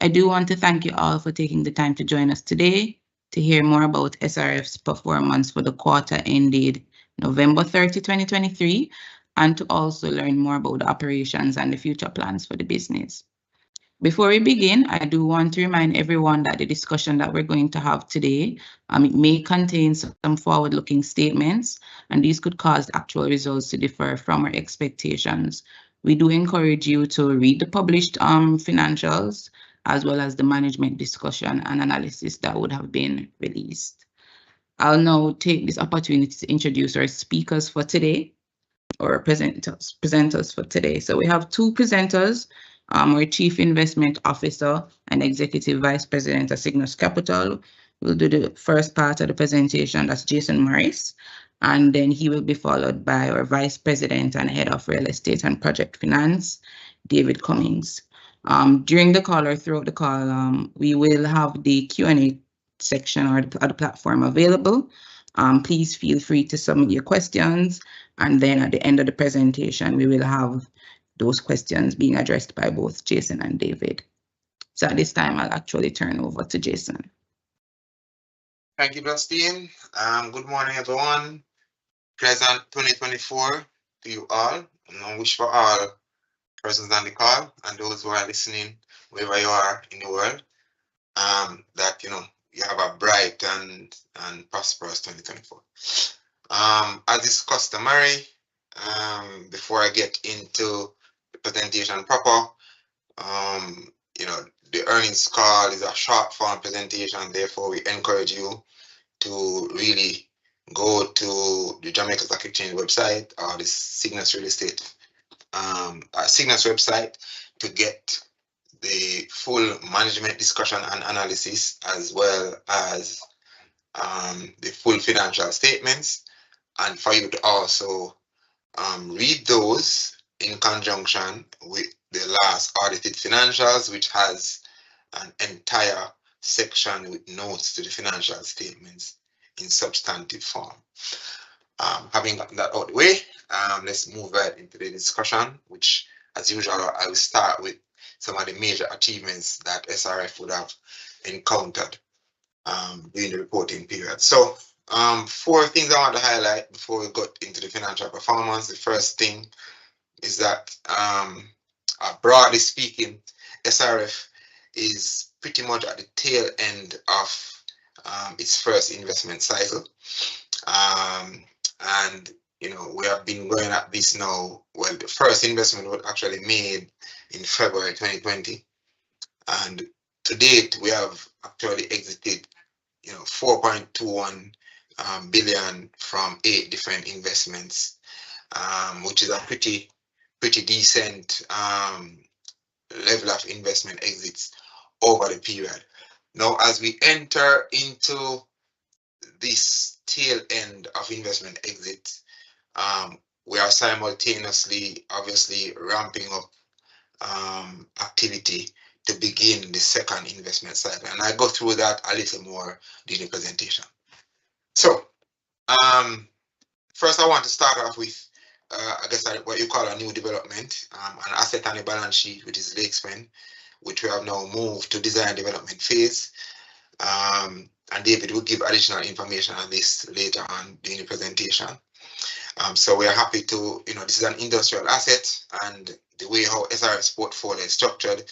I do want to thank you all for taking the time to join us today to hear more about SRF's performance for the quarter ended November 30, 2023, and to also learn more about the operations and the future plans for the business. Before we begin, I do want to remind everyone that the discussion that we're going to have today, it may contain some forward-looking statements, and these could cause actual results to differ from our expectations. We do encourage you to read the published financials, as well as the management discussion and analysis that would have been released. I'll now take this opportunity to introduce our speakers for today, or presenters for today. So we have two presenters, our Chief Investment Officer and Executive Vice President of Sygnus Capital. We'll do the first part of the presentation, that's Jason Morris, and then he will be followed by our Vice President and Head of Real Estate and Project Finance, David Cummings. During the call or throughout the call, we will have the Q&A section or the platform available. Please feel free to submit your questions, and then at the end of the presentation, we will have those questions being addressed by both Jason and David. So at this time, I'll actually turn over to Jason. Thank you, Justine. Good morning, everyone. Pleasant 2024 to you all. And I wish for all persons on the call and those who are listening, wherever you are in the world, that you have a bright and prosperous 2024. As is customary, before I get into the presentation proper, the earnings call is a short form presentation. Therefore, we encourage you to really go to the Jamaica Stock Exchange website or the Sygnus Real Estate Sygnus website to get the full management discussion and analysis, as well as the full financial statements, and for you to also read those in conjunction with the last audited financials, which has an entire section with notes to the financial statements in substantive form. Having gotten that out of the way, let's move right into the discussion, which, as usual, I will start with some of the major achievements that SRF would have encountered during the reporting period. So, four things I want to highlight before we got into the financial performance. The first thing is that, broadly speaking, SRF is pretty much at the tail end of its first investment cycle. And we have been going at this now. Well, the first investment was actually made in February 2020, and to date we have actually exited 4.21 billion from 8 different investments, which is a pretty decent level of investment exits over the period. Now, as we enter into this tail end of investment exits, we are simultaneously obviously ramping up activity to begin the second investment cycle, and I go through that a little more during the presentation. So first I want to start off with I guess what you call a new development, an asset on the balance sheet, which is Lakespen, which we have now moved to design development phase. And David will give additional information on this later on during the presentation. So we are happy to, this is an industrial asset, and the way how SRF's portfolio is structured,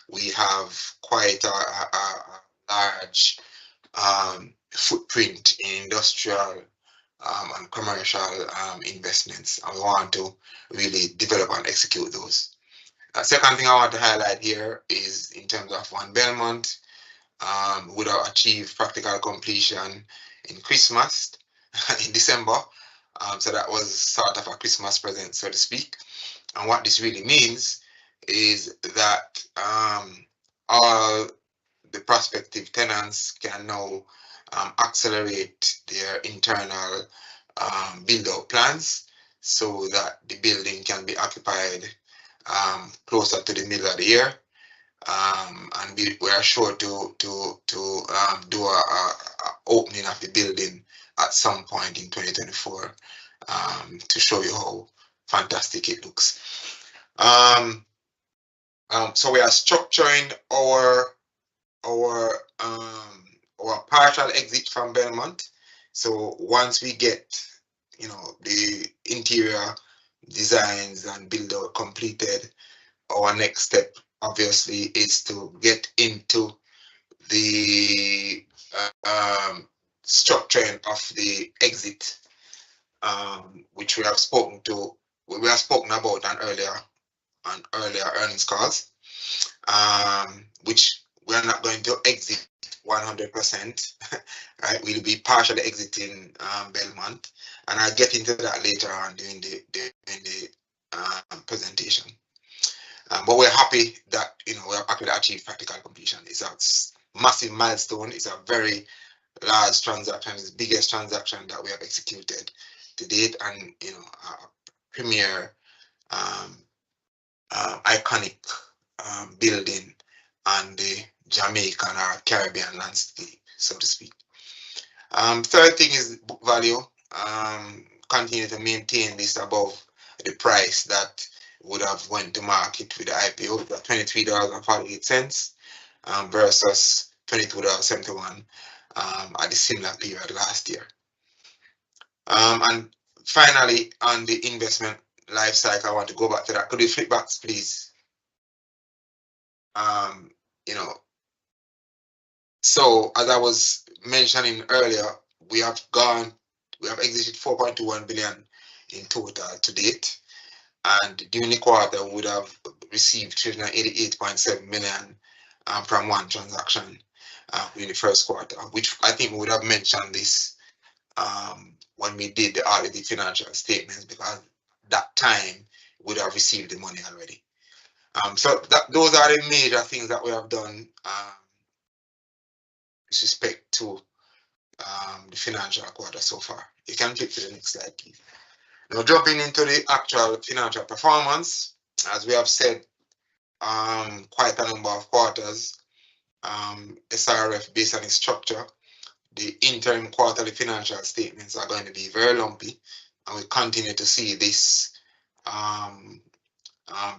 we have quite a large footprint in industrial and commercial investments, and we want to really develop and execute those. Second thing I want to highlight here is in terms of One Belmont, would have achieved practical completion in Christmas, in December. So that was sort of a Christmas present, so to speak. And what this really means is that all the prospective tenants can now accelerate their internal build-out plans so that the building can be occupied closer to the middle of the year. And we are sure to do a opening of the building at some point in 2024 to show you how fantastic it looks. So we are structuring our partial exit from Belmont. So once we get, the interior designs and build out completed, our next step obviously is to get into the structuring of the exit, which we have spoken about on earlier earnings calls, which we are not going to exit 100%, right? We'll be partially exiting Belmont, and I'll get into that later on during the presentation. But we're happy that we have actually achieved practical completion. It's a massive milestone. It's a very large transaction. It's the biggest transaction that we have executed to date, and a premier iconic building on the Jamaican or Caribbean landscape, so to speak. Third thing is book value. Continue to maintain this above the price that would have went to market with the IPO, at $23.48 versus $22.71 at the similar period last year. And finally, on the investment life cycle, I want to go back to that. Could you flip back, please? So as I was mentioning earlier, we have exited 4.21 billion in total to date, and during the quarter we would have received 388.7 million from one transaction in the first quarter, which I think we would have mentioned this when we did the audited financial statements, because that time we would have received the money already. So those are the major things that we have done with respect to the financial quarter so far. You can flip to the next slide, please. Now, jumping into the actual financial performance, as we have said quite a number of quarters, SRF, based on its structure, the interim quarterly financial statements are going to be very lumpy, and we continue to see this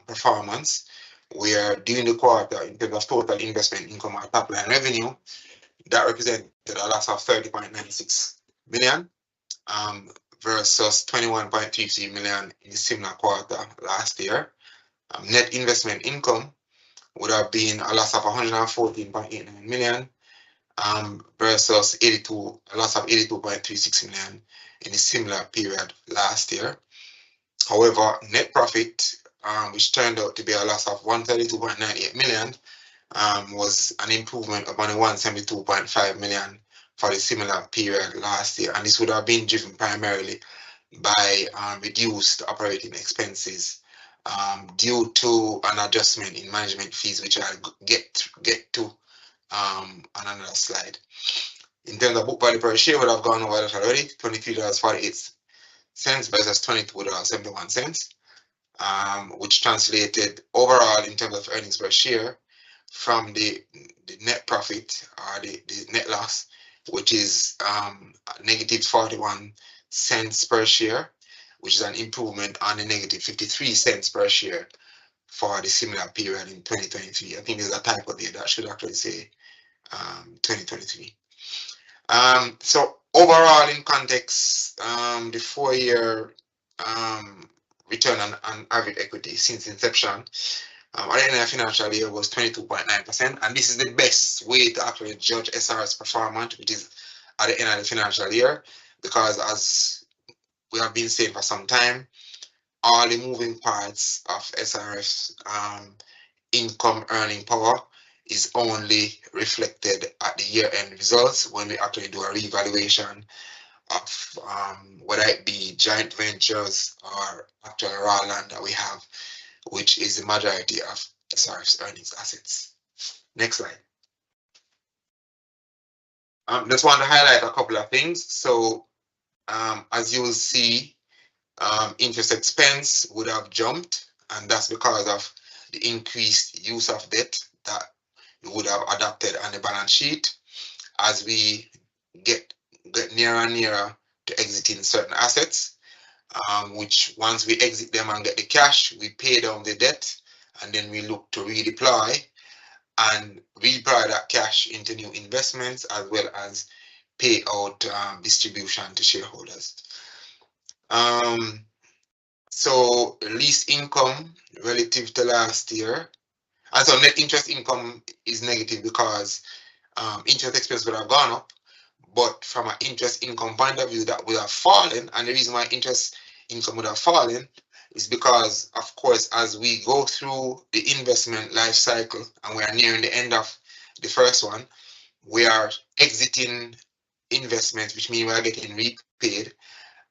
performance, where during the quarter, in terms of total investment income or top line revenue, that represented a loss of 30.96 million versus 21.33 million in a similar quarter last year. Net investment income would have been a loss of 114.89 million versus a loss of 82.36 million in a similar period last year. However, net profit, which turned out to be a loss of 132.98 million, was an improvement upon the 172.5 million for the similar period last year, and this would have been driven primarily by reduced operating expenses due to an adjustment in management fees, which I'll get to on another slide. In terms of book value per share, would have gone over that already, $23.48 versus $22.71, which translated overall in terms of earnings per share from the net profit or the net loss, which is negative 41 cents per share, which is an improvement on the negative 53 cents per share for the similar period in 2023. I think there's a typo there that should actually say 2023. So overall, in context, the 4-year return on average equity since inception at the end of the financial year was 22.9%, and this is the best way to actually judge SRS performance, which is at the end of the financial year, because as we have been saying for some time, all the moving parts of SRF's income earning power is only reflected at the year-end results when we actually do a revaluation of whether it be joint ventures or actual raw land that we have, which is the majority of SRF's earnings assets. Next slide. Just want to highlight a couple of things. So as you will see, interest expense would have jumped, and that's because of the increased use of debt that we would have adopted on the balance sheet as we get nearer and nearer to exiting certain assets, which once we exit them and get the cash, we pay down the debt, and then we look to redeploy and redeploy that cash into new investments as well as pay out distribution to shareholders. Um, so lease income relative to last year, and so net interest income is negative because interest expense would have gone up, but from an interest income point of view, that would have fallen. And the reason why interest income would have fallen is because, of course, as we go through the investment life cycle and we are nearing the end of the first one, we are exiting investments, which means we are getting repaid.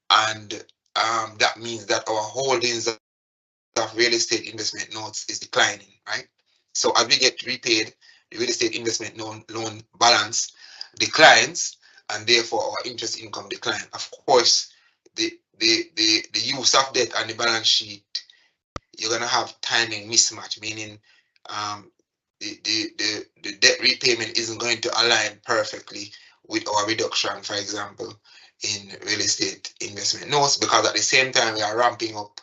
And that means that our holdings of real estate investment notes is declining, right? So as we get repaid, the real estate investment loan balance declines, and therefore our interest income decline. Of course, the use of debt on the balance sheet, you're gonna have timing mismatch, meaning um, the debt repayment isn't going to align perfectly with our reduction, for example, in real estate investment notes, because at the same time we are ramping up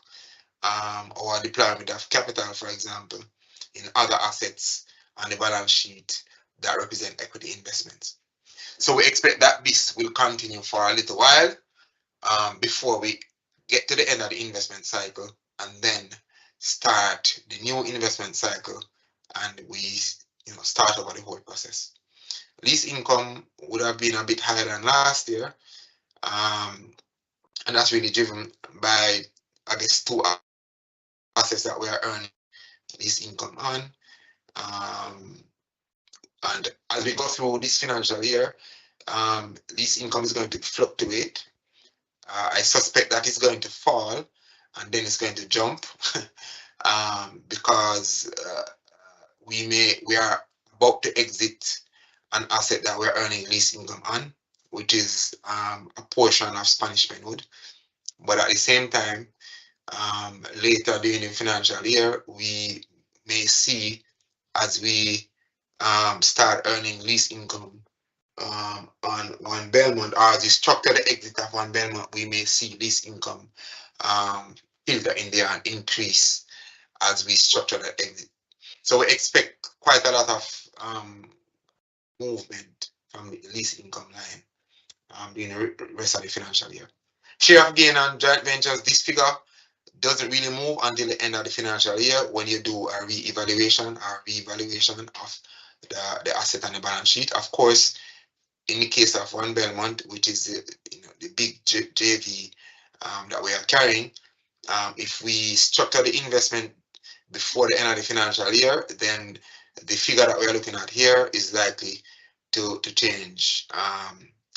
our deployment of capital, for example, in other assets on the balance sheet that represent equity investments. So we expect that this will continue for a little while before we get to the end of the investment cycle and then start the new investment cycle, and we start over the whole process. Lease income would have been a bit higher than last year, um, and that's really driven by, I guess, two assets that we are earning lease income on. Um, and as we go through this financial year, lease income is going to fluctuate. I suspect that it's going to fall and then it's going to jump because we are about to exit an asset that we're earning lease income on, which is a portion of Spanish Penwood. But at the same time, later during the financial year, we may see, as we start earning lease income on One Belmont, or as we structure the exit of One Belmont, we may see lease income filter in there and increase as we structure the exit. So we expect quite a lot of movement from the lease income line during the rest of the financial year. Share of gain on joint ventures, this figure doesn't really move until the end of the financial year when you do a re-evaluation or re-evaluation of the asset on the balance sheet. Of course, in the case of One Belmont, which is the big JV that we are carrying, if we structure the investment before the end of the financial year, then the figure that we are looking at here is likely to change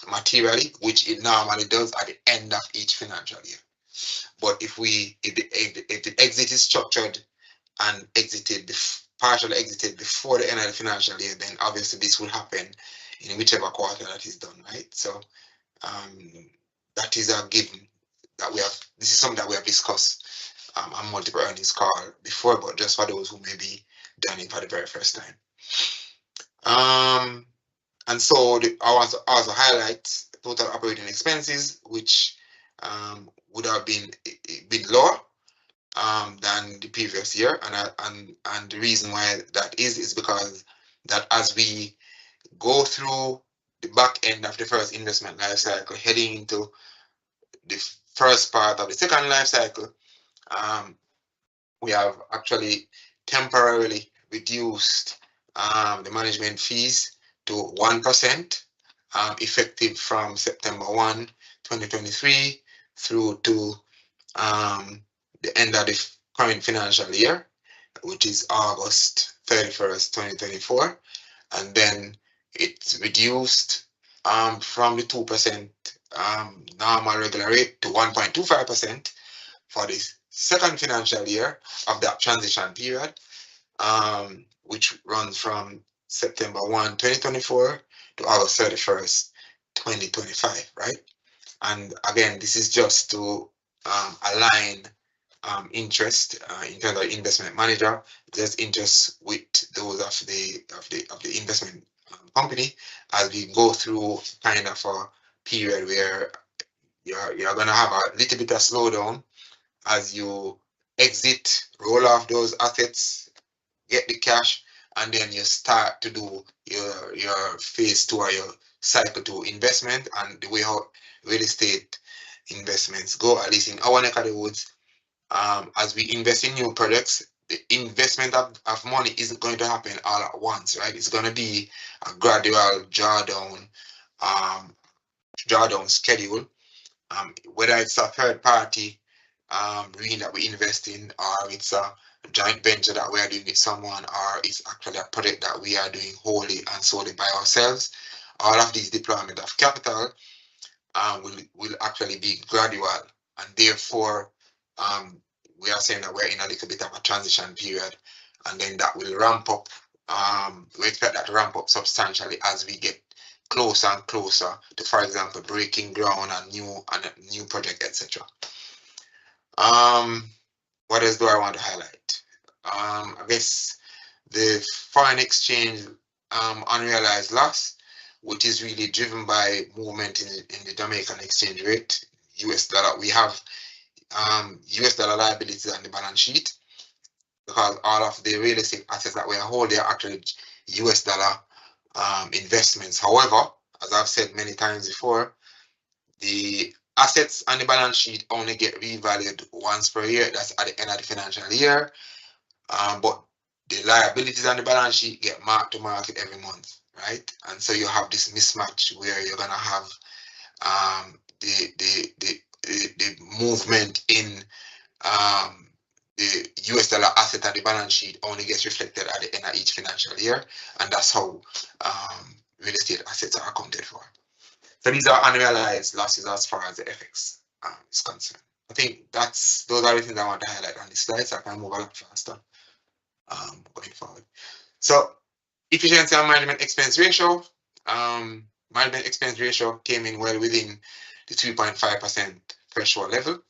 materially, which it normally does at the end of each financial year. But if the exit is structured and partially exited before the end of the financial year, then obviously this will happen in whichever quarter that is done, right? So that is a given that we have. This is something that we have discussed on multiple earnings call before, but just for those who may be joining for the very first time. And so I want to also highlight total operating expenses, which would have been lower than the previous year, and the reason why that is because that as we go through the back end of the first investment life cycle, heading into the first part of the second life cycle, we have actually temporarily reduced the management fees to 1%, effective from September 1, 2023 through to the end of the current financial year, which is August 31st, 2024. And then it's reduced from the 2% normal regular rate to 1.25% for this second financial year of that transition period, which runs from September 1, 2024 to August 31st, 2025, right? And again, this is just to align interest in terms of investment manager. There's interest with those of the investment company as we go through kind of a period where you're gonna have a little bit of slowdown as you exit, roll off those assets get the cash, and then you start to do your phase 2 or your cycle 2 investment. And the way how real estate investments go, at least in our neck of the woods, as we invest in new projects, the investment of money isn't going to happen all at once, right? It's going to be a gradual drawdown schedule. Whether it's a third party REIT that we invest in, or it's a joint venture that we are doing with someone, or it's actually a project that we are doing wholly and solely by ourselves, all of these deployment of capital will actually be gradual, and therefore we are saying that we're in a little bit of a transition period, and then that will ramp up. We expect that to ramp up substantially as we get closer and closer to, for example, breaking ground on new project, etc. What else do I want to highlight? I guess the foreign exchange unrealized loss, which is really driven by movement in the Jamaican exchange rate, US dollar. We have US dollar liabilities on the balance sheet because all of the real estate assets that we are holding are actually US dollar investments. However, as I've said many times before, the assets on the balance sheet only get revalued once per year. That's at the end of the financial year. But the liabilities on the balance sheet get marked to market every month, right? And so you have this mismatch where you're gonna have the movement in the US dollar asset on the balance sheet only gets reflected at the end of each financial year, and that's how real estate assets are accounted for. So these are unrealized losses as far as the FX is concerned. I think those are the things I want to highlight on this slide, so I can move a lot faster going forward. So efficiency and management expense ratio. Management expense ratio came in well within the 3.5% threshold level.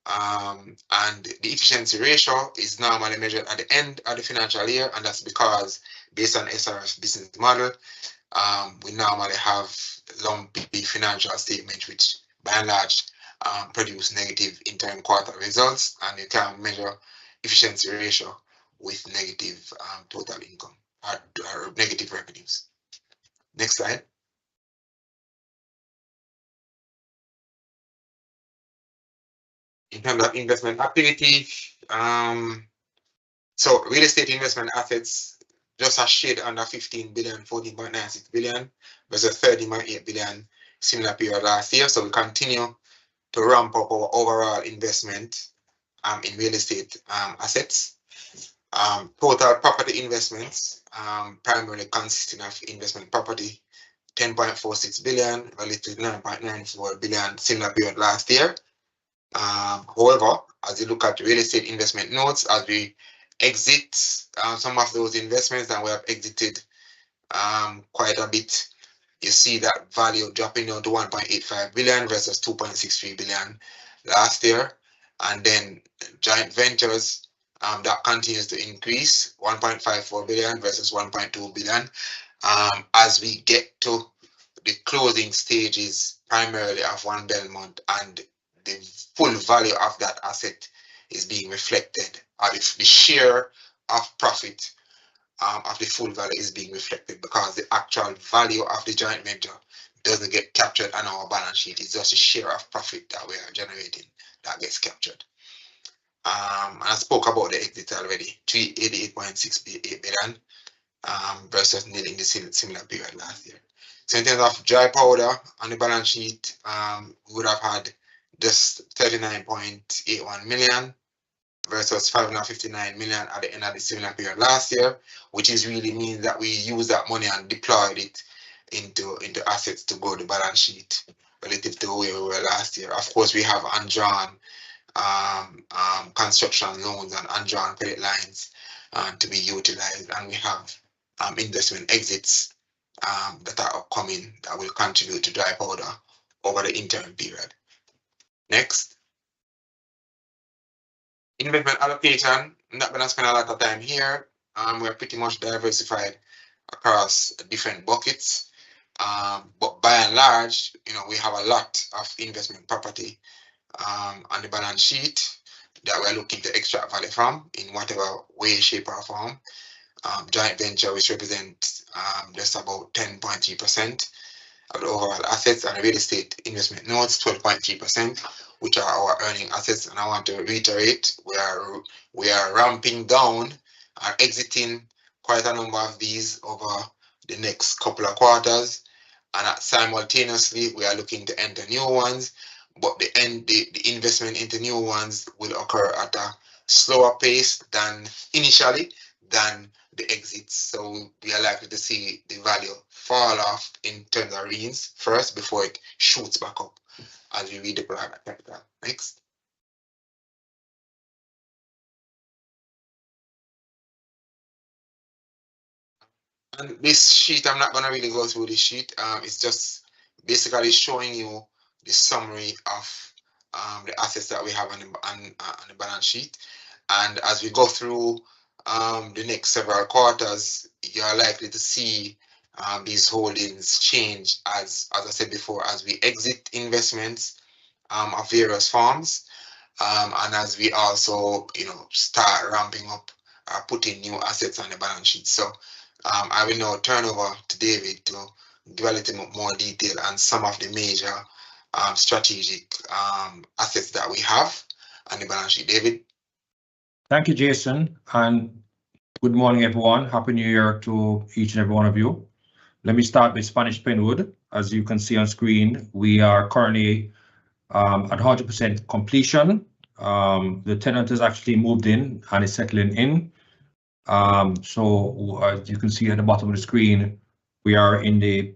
And the efficiency ratio is normally measured at the end of the financial year, and that's because based on SRF's business model, we normally have lumpy financial statements which by and large produce negative interim quarter results, and you can measure efficiency ratio with negative total income or negative revenues. Next slide. In terms of investment activity, so real estate investment assets just a shade under 15 billion, 14.96 billion versus 30.8 billion similar period last year. So we continue to ramp up our overall investment in real estate assets. Total property investments primarily consisting of investment property, 10.46 billion relative to 9.94 billion similar period last year. However, as you look at real estate investment notes, as we exit some of those investments, and we have exited quite a bit, you see that value dropping down to 1.85 billion versus 2.63 billion last year. And then joint ventures, that continues to increase, 1.54 billion versus 1.2 billion. As we get to the closing stages, primarily of One Belmont, and the full value of that asset is being reflected, or the share of profit of the full value is being reflected, because the actual value of the joint venture doesn't get captured on our balance sheet. It's just a share of profit that we are generating that gets captured. And I spoke about the exit already, 388.68 billion versus nil in the similar period last year. So in terms of dry powder on the balance sheet, we would have had just 39.81 million versus 559 million at the end of the similar period last year, which is really means that we use that money and deployed it into assets to grow the balance sheet relative to where we were last year. Of course, we have undrawn construction loans and undrawn credit lines to be utilized, and we have investment exits that are upcoming that will contribute to dry powder over the interim period. Next. Investment allocation. I'm not going to spend a lot of time here. We're pretty much diversified across different buckets. But by and large, we have a lot of investment property on the balance sheet. that we're looking to extract value from in whatever way, shape, or form. Joint venture, which represents just about 10.3% of the overall assets, and real estate investment notes, 12.3%, which are our earning assets. And I want to reiterate, we are ramping down and exiting quite a number of these over the next couple of quarters, and simultaneously we are looking to enter new ones, but the investment into new ones will occur at a slower pace than initially than the exits. So we are likely to see the value fall off in terms of REINs first before it shoots back up as we redeploy that capital. Next. And this sheet, I'm not going to really go through this sheet. It's just basically showing you the summary of the assets that we have on the balance sheet. And as we go through the next several quarters, you're likely to see these holdings change, as I said before, as we exit investments of various forms, and as we also, start ramping up putting new assets on the balance sheet. So I will now turn over to David to give a little more detail on some of the major strategic assets that we have on the balance sheet. David. Thank you, Jason, and good morning, everyone. Happy New Year to each and every one of you. Let me start with Spanish Penwood. As you can see on screen, we are currently at 100% completion. The tenant has actually moved in and is settling in. So as you can see at the bottom of the screen, we are in the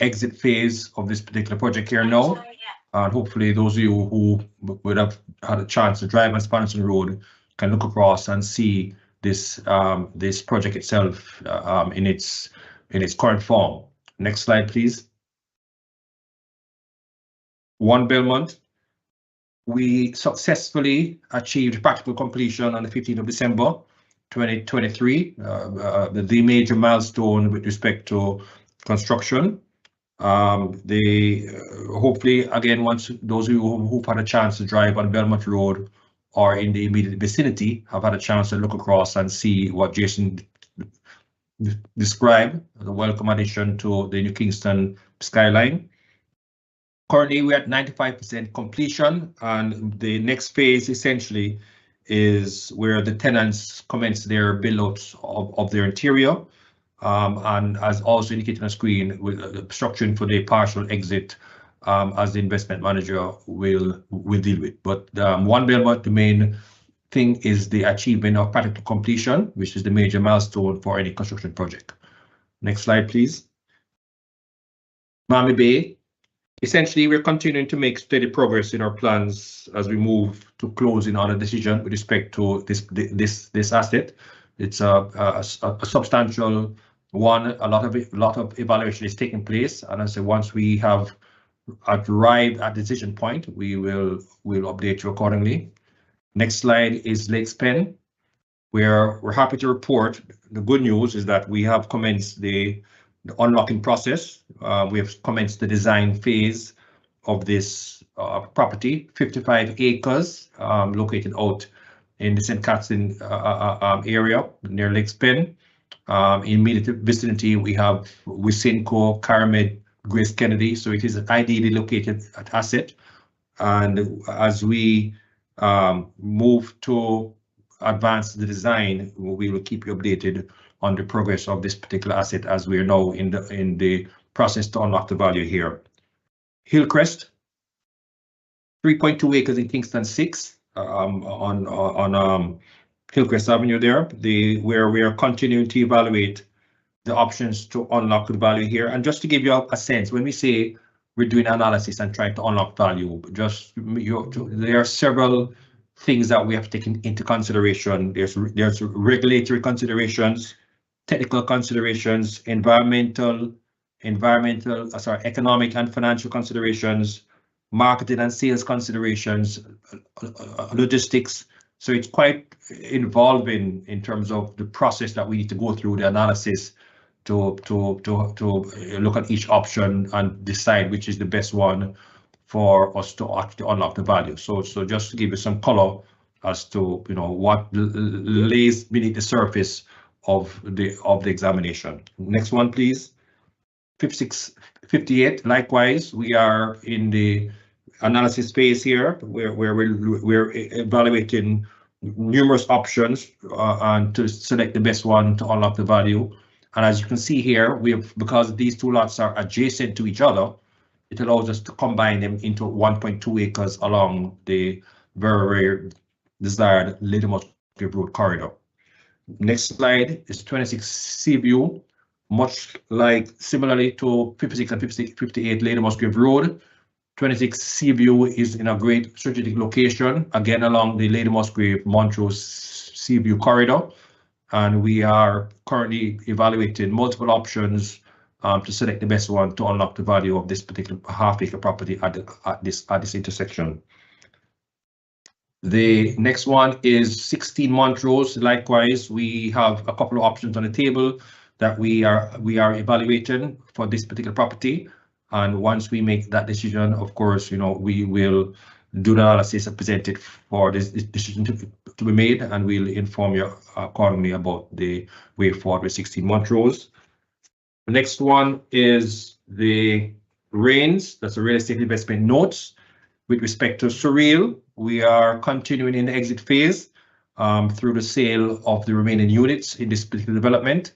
exit phase of this particular project here now. And hopefully those of you who would have had a chance to drive on Spanison Road can look across and see this this project itself in its current form. Next slide, please. 1 Belmont. We successfully achieved practical completion on the 15th of December 2023, the major milestone with respect to construction. Hopefully, again, once those of you who've had a chance to drive on Belmont Road or in the immediate vicinity have had a chance to look across and see what Jason described as a welcome addition to the New Kingston skyline. Currently, we're at 95% completion, and the next phase essentially is where the tenants commence their build-outs of their interior, and as also indicated on screen, with structuring for the partial exit, as the investment manager will deal with. But 1 Belmont, the main thing is the achievement of practical completion, which is the major milestone for any construction project. Next slide, please. Miami Bay. Essentially, we're continuing to make steady progress in our plans as we move to closing on a decision with respect to this asset. It's a substantial one. A lot of evaluation is taking place, and as I say, once we have arrived at decision point, we'll update you accordingly. Next slide is Lakes Pen. We're happy to report the good news is that we have commenced the unlocking process. We have commenced the design phase of this property, 55 acres, located out in the St. Catherine area near Lakes Pen. In immediate vicinity, we have Wisynco, Caramed, Grace Kennedy, so it is an ideally located asset. And as we move to advance the design, we will keep you updated on the progress of this particular asset as we are now in the process to unlock the value here. Hillcrest, 3.2 acres in Kingston 6 on Hillcrest Avenue there, where we are continuing to evaluate the options to unlock the value here. And just to give you a sense, when we say we're doing analysis and trying to unlock value, there are several things that we have taken into consideration. There's regulatory considerations, technical considerations, economic and financial considerations, marketing and sales considerations, logistics. So it's quite involving in terms of the process that we need to go through, the analysis to look at each option and decide which is the best one for us to actually unlock the value. So just to give you some color as to what lays beneath the surface of the examination. Next one, please. 56, 58. Likewise, we are in the analysis phase here, where we're evaluating numerous options and to select the best one to unlock the value. And as you can see here, because these two lots are adjacent to each other, it allows us to combine them into 1.2 acres along the very desired Lady Musgrave Road corridor. Next slide is 26 Seaview, much like similarly to 56 and 58 Lady Musgrave Road. 26 Seaview is in a great strategic location, again along the Lady Musgrave Montrose Seaview corridor, and we are currently evaluating multiple options to select the best one to unlock the value of this particular half-acre property at this intersection. The next one is 16 Montrose. Likewise, we have a couple of options on the table that we are evaluating for this particular property. And once we make that decision, of course, we will do the analysis and present it for this decision to be made, and we'll inform you accordingly about the way forward with 16 Montrose. The next one is the REINs, that's a real estate investment notes. With respect to Surreal, we are continuing in the exit phase through the sale of the remaining units in this particular development.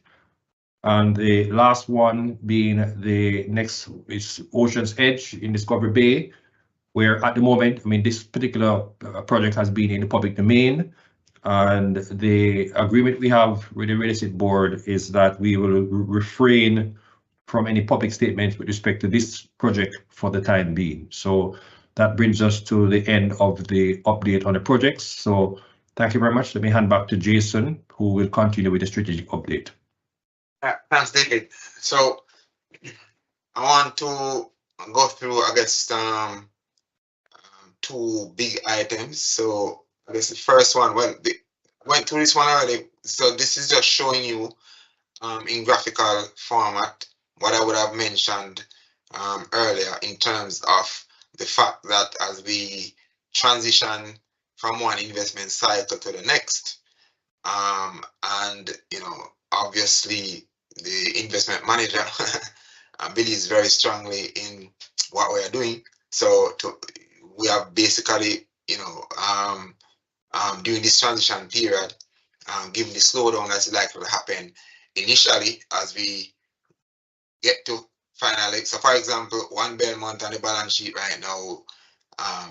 And the last one being the next is Ocean's Edge in Discovery Bay, where at the moment, this particular project has been in the public domain. And the agreement we have with the real estate board is that we will refrain from any public statements with respect to this project for the time being. So that brings us to the end of the update on the projects. So thank you very much. Let me hand back to Jason, who will continue with the strategic update. Thanks, David. So I want to go through, I guess, two big items. So I guess the first one, went through this one already. So this is just showing you in graphical format what I would have mentioned earlier in terms of the fact that as we transition from one investment cycle to the next, and obviously the investment manager believes very strongly in what we are doing. So we are basically during this transition period, given the slowdown that's likely to happen initially as we get to finally. So for example, One Belmont on the balance sheet right now,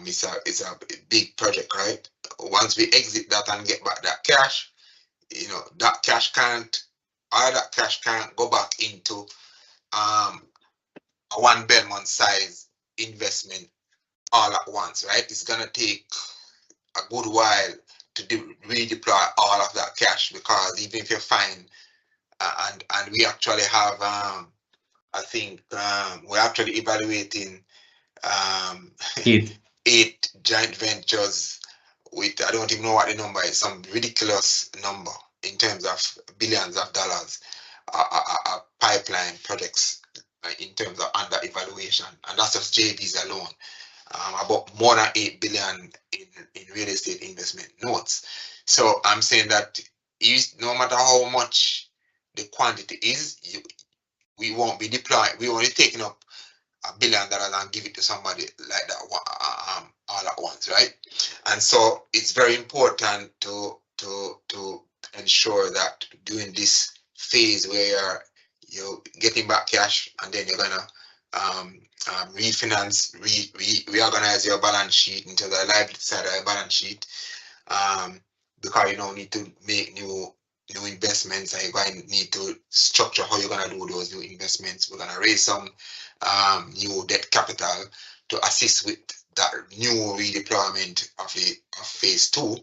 it's a big project, right? Once we exit that and get back that cash, that cash can't go back into a One Belmont size investment all at once, right? It's gonna take a good while to redeploy all of that cash, because even if you find and we actually have I think we're actually evaluating 8 joint ventures with, I don't even know what the number is, some ridiculous number in terms of billions of dollars pipeline projects in terms of under evaluation, and that's just JVs alone. About more than 8 billion in real estate investment notes. So I'm saying that no matter how much the quantity is, we won't be deploying. We only taking up $1 billion and give it to somebody like that all at once, right? And so it's very important to ensure that during this phase where you're getting back cash and then you're gonna refinance, reorganize your balance sheet into the liability side of your balance sheet, because you don't need to make new investments, and you're going to need to structure how you're going to do those new investments. We're going to raise some new debt capital to assist with that new redeployment of phase 2.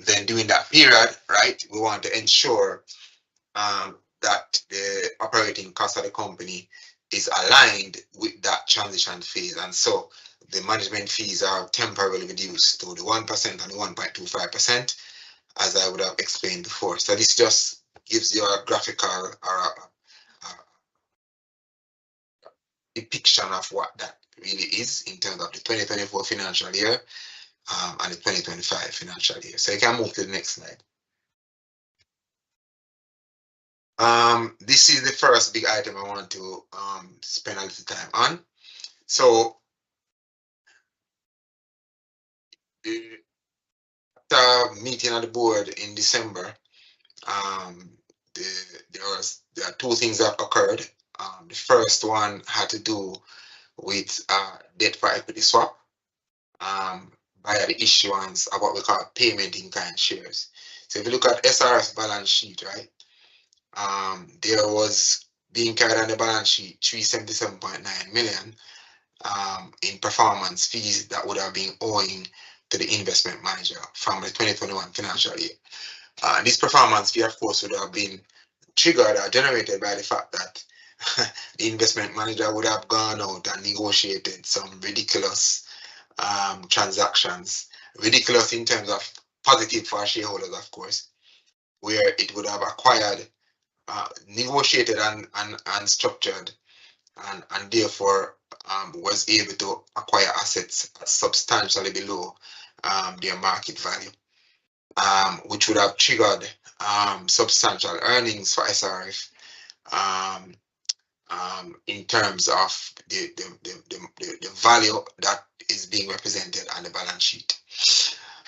Then during that period, right, we want to ensure that the operating cost of the company is aligned with that transition phase. And so the management fees are temporarily reduced to the 1% and the 1.25%, as I would have explained before. So this just gives you a graphical or a depiction of what that really is in terms of the 2024 financial year. and the 2025 financial year. So you can move to the next slide. This is the first big item I want to spend a little time on. So the meeting of the board in December, there are two things that occurred. The first one had to do with debt for equity swap via the issuance of what we call payment in kind shares. So if you look at SRF's balance sheet, right, there was being carried on the balance sheet 377.9 million in performance fees that would have been owing to the investment manager from the 2021 financial year. This performance fee, of course, would have been triggered or generated by the fact that the investment manager would have gone out and negotiated some ridiculous transactions, ridiculous in terms of positive for shareholders, of course, where it would have acquired, negotiated and structured, and therefore was able to acquire assets substantially below their market value, which would have triggered substantial earnings for SRF in terms of the value that is being represented on the balance sheet.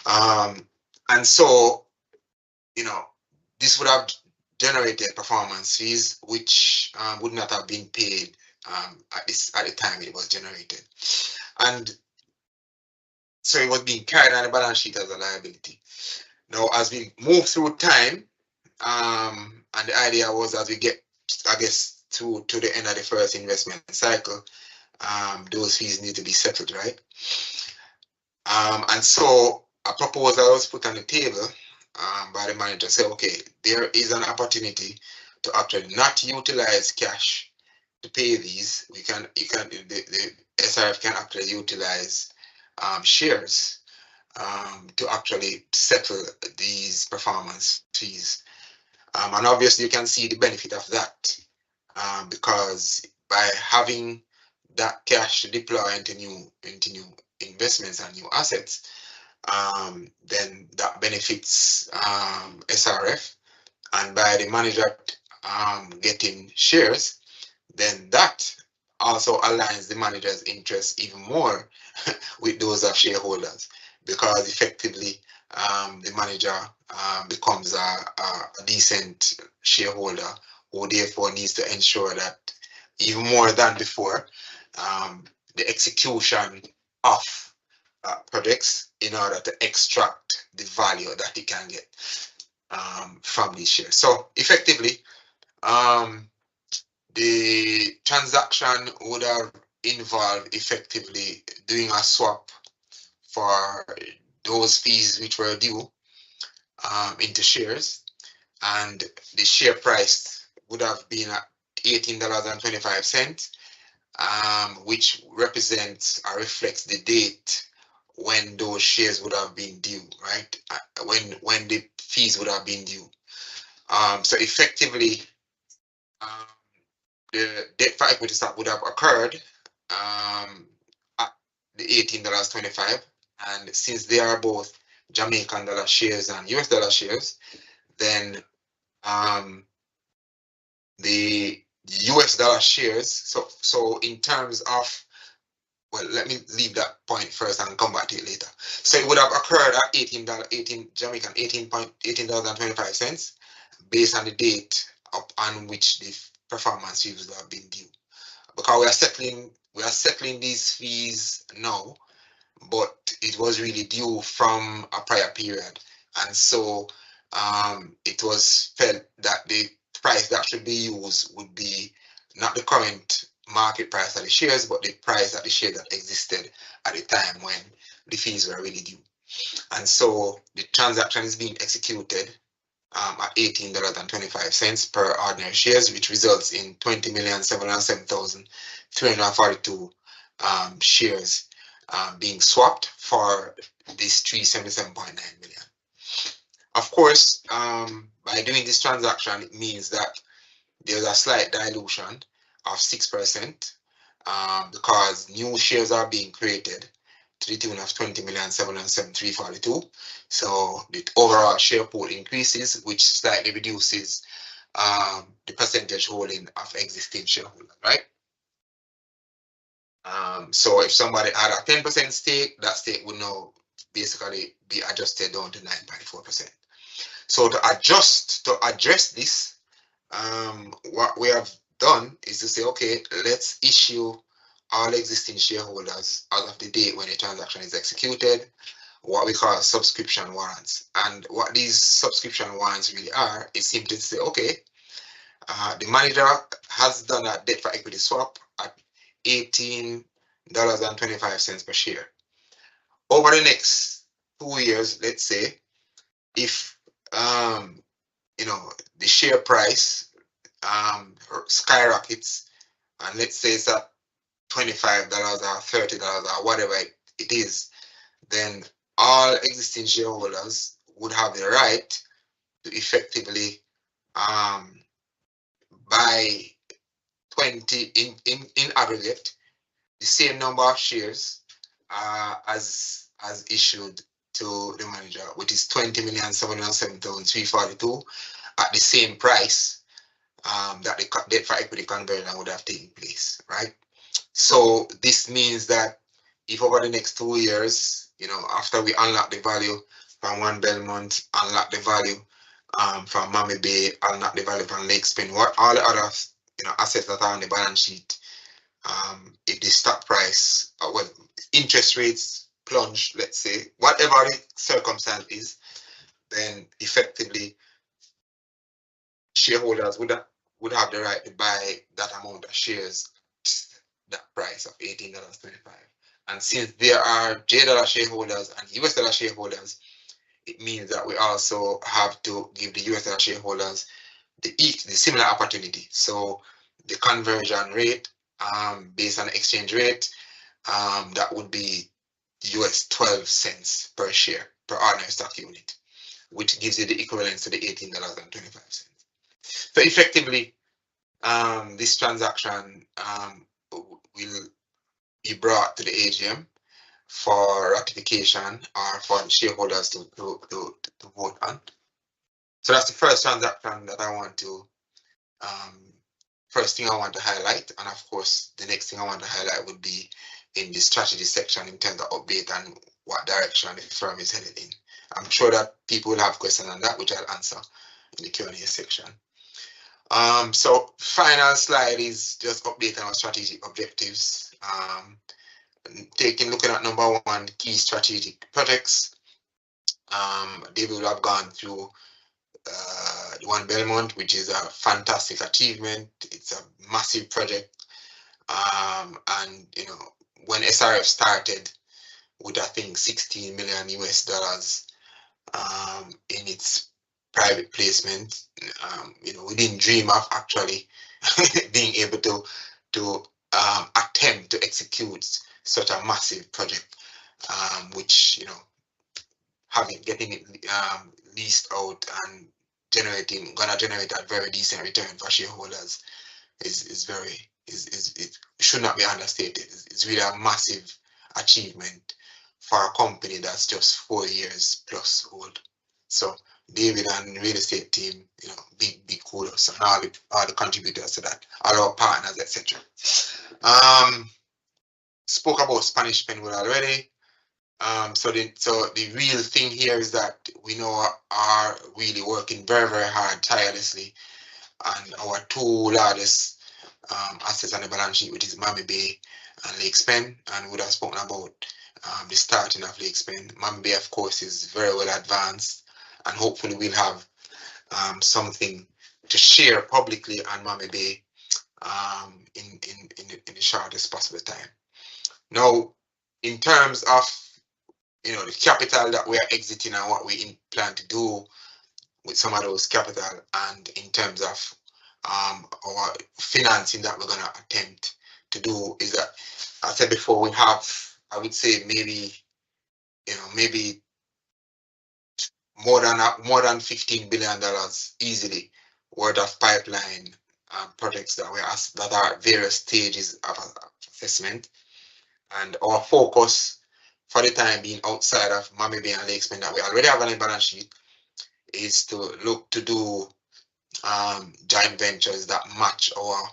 And so, you know, this would have generated performance fees, which would not have been paid at the time it was generated. And so it was being carried on the balance sheet as a liability. Now, as we move through time, and the idea was as we get, I guess, to the end of the first investment cycle, those fees need to be settled, right? And so a proposal was put on the table by the manager, say, okay, there is an opportunity to actually not utilize cash to pay these. The SRF can actually utilize shares to actually settle these performance fees. And obviously you can see the benefit of that because by having that cash to deploy into new investments and new assets, then that benefits SRF, and by the manager getting shares, then that also aligns the manager's interests even more with those of shareholders, because effectively the manager becomes a decent shareholder who therefore needs to ensure that even more than before, the execution of projects in order to extract the value that he can get from these shares. So effectively, the transaction would have involved effectively doing a swap for those fees which were due into shares, and the share price would have been at $18.25, which represents or reflects the date when those shares would have been due, right? When the fees would have been due. So effectively, the debt for equity swap would have occurred at the $18.25, and since they are both Jamaican dollar shares and US dollar shares, then the US dollar shares, so in terms of, well, let me leave that point first and come back to it later. So it would have occurred at $18.25 based on the date on which the performance fees would have been due. Because we are settling these fees now, but it was really due from a prior period, and so it was felt that the price that should be used would be not the current market price of the shares, but the price of the share that existed at the time when the fees were really due. And so the transaction is being executed at $18.25 per ordinary shares, which results in 20,707,342 shares being swapped for this 377.9 million. Of course, by doing this transaction, it means that there's a slight dilution of 6% because new shares are being created to the tune of 20,707,342. So the overall share pool increases, which slightly reduces the percentage holding of existing shareholders, right? So if somebody had a 10% stake, that stake would now basically be adjusted down to 9.4%. So to address this, what we have done is to say, okay, let's issue all existing shareholders as of the date when a transaction is executed, what we call subscription warrants. And what these subscription warrants really are is simply to say, okay, the manager has done a debt for equity swap at $18.25 per share. Over the next 2 years, let's say, if the share price skyrockets, and let's say it's at $25 or $30 or whatever it is, then all existing shareholders would have the right to effectively buy 20 in aggregate the same number of shares as issued to the manager, which is 20,707,342 at the same price that the debt for equity conversion would have taken place, right? So this means that if over the next 2 years, after we unlock the value from One Belmont, unlock the value from Mammy Bay, unlock the value from Lake Spin, what all the other assets that are on the balance sheet, if the stock price, well, interest rates plunge, let's say, whatever the circumstance is, then effectively shareholders would have the right to buy that amount of shares, that price of $18.25. And since there are J-dollar shareholders and US dollar shareholders, it means that we also have to give the US dollar shareholders the similar opportunity. So the conversion rate based on exchange rate, that would be US 12 cents per share per ordinary stock unit, which gives you the equivalent to the $18.25. So effectively, this transaction will be brought to the AGM for ratification or for the shareholders to vote on. So that's the first transaction that I want to, first thing I want to highlight. And of course, the next thing I want to highlight would be in the strategy section in terms of update and what direction the firm is headed in. I'm sure that people will have questions on that, which I'll answer in the Q&A section. So final slide is just updating our strategic objectives. Looking at number one, key strategic projects. David will have gone through the One Belmont, which is a fantastic achievement. It's a massive project. And when SRF started with, I think, $16 million US in its private placement, we didn't dream of actually being able to attempt to execute such a massive project, which getting it leased out and gonna generate a very decent return for shareholders it should not be understated. It's really a massive achievement for a company that's just 4 years plus old. So David and real estate team, big kudos, and all the contributors to that, all our partners, etc. Spoke about Spanish Penwood already. So the real thing here is that we are really working very, very hard, tirelessly, on our two largest assets on the balance sheet, which is Mammy Bay and Lake Spen, and we would have spoken about the starting of Lake Spen. Mammy Bay, of course, is very well advanced, and hopefully we'll have something to share publicly on Mammy Bay in the shortest possible time. Now, in terms of the capital that we are exiting and what we plan to do with some of those capital, and in terms of our financing that we're going to attempt to do, is that, I said before, we have, I would say, maybe more than $15 billion easily worth of pipeline projects that are at various stages of assessment, and our focus for the time being, outside of Miami Bay and Lake Spain that we already have on the balance sheet, is to look to do joint ventures that match our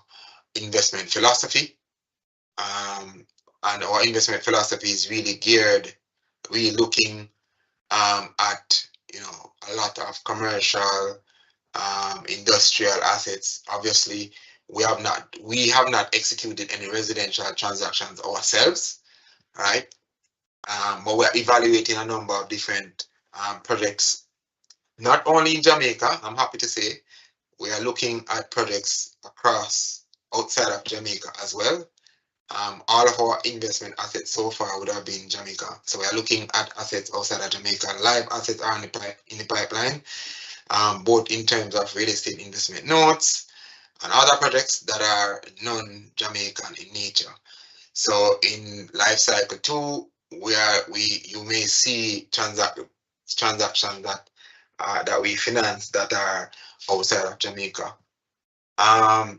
investment philosophy. And our investment philosophy is really geared, really looking at a lot of commercial, industrial assets. Obviously, we have not executed any residential transactions ourselves, right? But we're evaluating a number of different projects, not only in Jamaica. I'm happy to say we are looking at projects across outside of Jamaica as well. All of our investment assets so far would have been Jamaica. So we are looking at assets outside of Jamaica. Live assets are in the pipeline, both in terms of real estate investment notes and other projects that are non-Jamaican in nature. So in life cycle 2, you may see transactions that we finance that are outside of Jamaica.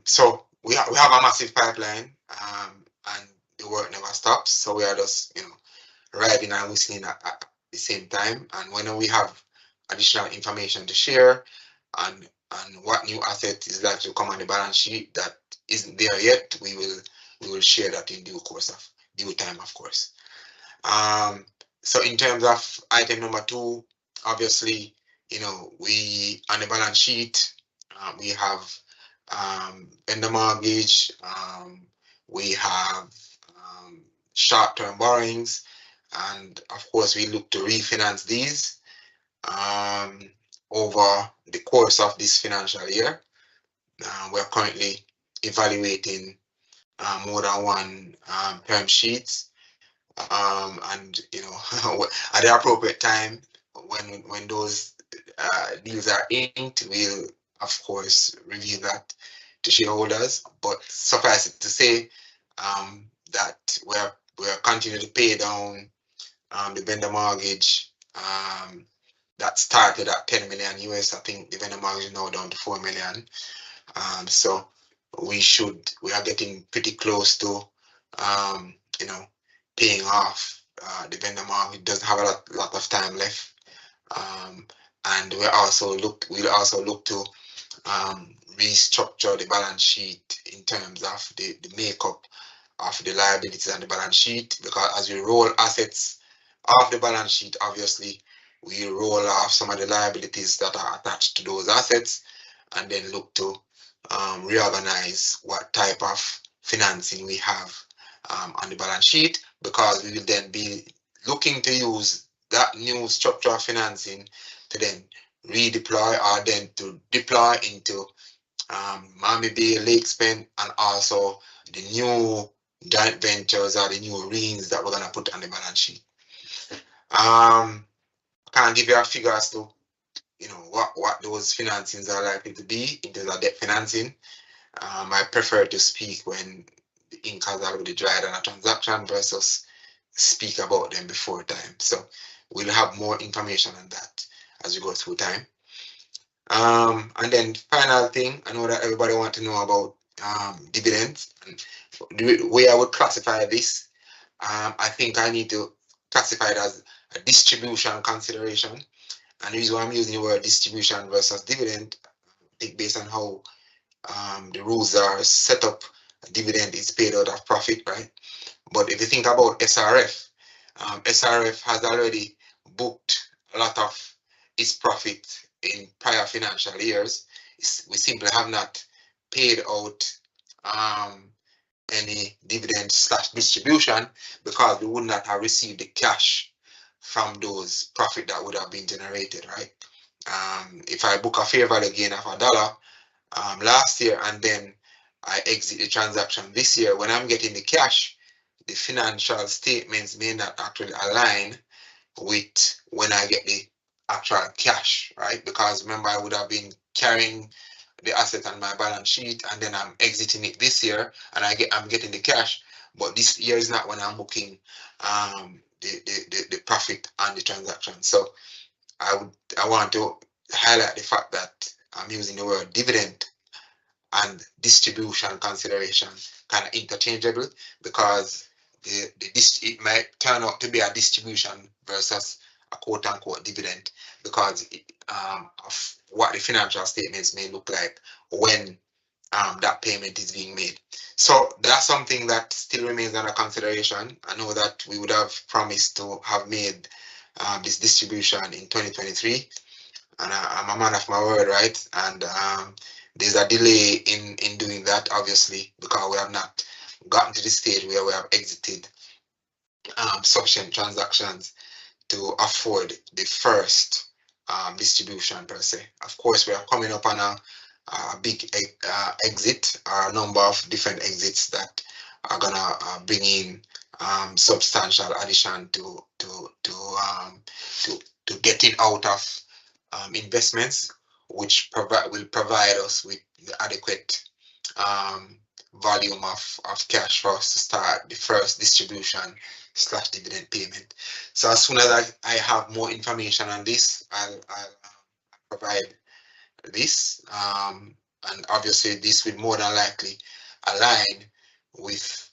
So we have a massive pipeline, and the work never stops. So we are just riding and whistling at the same time. And when we have additional information to share and what new asset is likely to come on the balance sheet that isn't there yet, we will share that in due time, of course. So in terms of item number 2, obviously, we on the balance sheet, we have vendor mortgage, we have short-term borrowings, and of course we look to refinance these over the course of this financial year. We're currently evaluating more than one term sheets, and at the appropriate time, when those deals are inked, we'll of course review that to shareholders. But suffice it to say that we're continuing to pay down the vendor mortgage that started at 10 million US. I think the vendor mortgage is now down to 4 million. So we are getting pretty close to paying off the vendor mortgage. It doesn't have a lot of time left. And we'll also look to restructure the balance sheet in terms of the makeup of the liabilities on the balance sheet, because as we roll assets off the balance sheet, obviously we roll off some of the liabilities that are attached to those assets, and then look to reorganize what type of financing we have on the balance sheet, because we will then be looking to use that new structure of financing to then redeploy or then to deploy into Miami Bay, Lake Spain, and also the new joint ventures or the new REINs that we're going to put on the balance sheet. I can't give you a figure as to what those financings are likely to be in terms of debt financing. I prefer to speak when the ink has already dried on a transaction versus speak about them before time. So we'll have more information on that as we go through time. And then final thing, I know that everybody wants to know about dividends and the way I would classify this. I think I need to classify it as a distribution consideration. And the reason why I'm using the word distribution versus dividend, I think based on how the rules are set up, a dividend is paid out of profit, right? But if you think about SRF, SRF has already booked a lot of its profit in prior financial years. We simply have not paid out any dividend / distribution because we would not have received the cash from those profit that would have been generated, right? If I book a fair value gain of $1 last year and then I exit the transaction this year, when I'm getting the cash, the financial statements may not actually align with when I get the actual cash, right? Because remember, I would have been carrying the asset on my balance sheet and then I'm exiting it this year and I'm getting the cash, but this year is not when I'm booking the profit on the transaction. So I want to highlight the fact that I'm using the word dividend and distribution consideration kind of interchangeable, because it might turn out to be a distribution versus a quote unquote dividend because of what the financial statements may look like when that payment is being made. So that's something that still remains under consideration. I know that we would have promised to have made this distribution in 2023, and I'm a man of my word, right? And there's a delay in doing that, obviously, because we have not gotten to the stage where we have exited sufficient transactions to afford the first distribution per se. Of course, we are coming up on a big exit, or a number of different exits that are gonna bring in substantial addition to getting out of investments, which will provide us with the adequate volume of cash for us to start the first distribution / dividend payment. So as soon as I have more information on this, I'll provide this, and obviously this will more than likely align with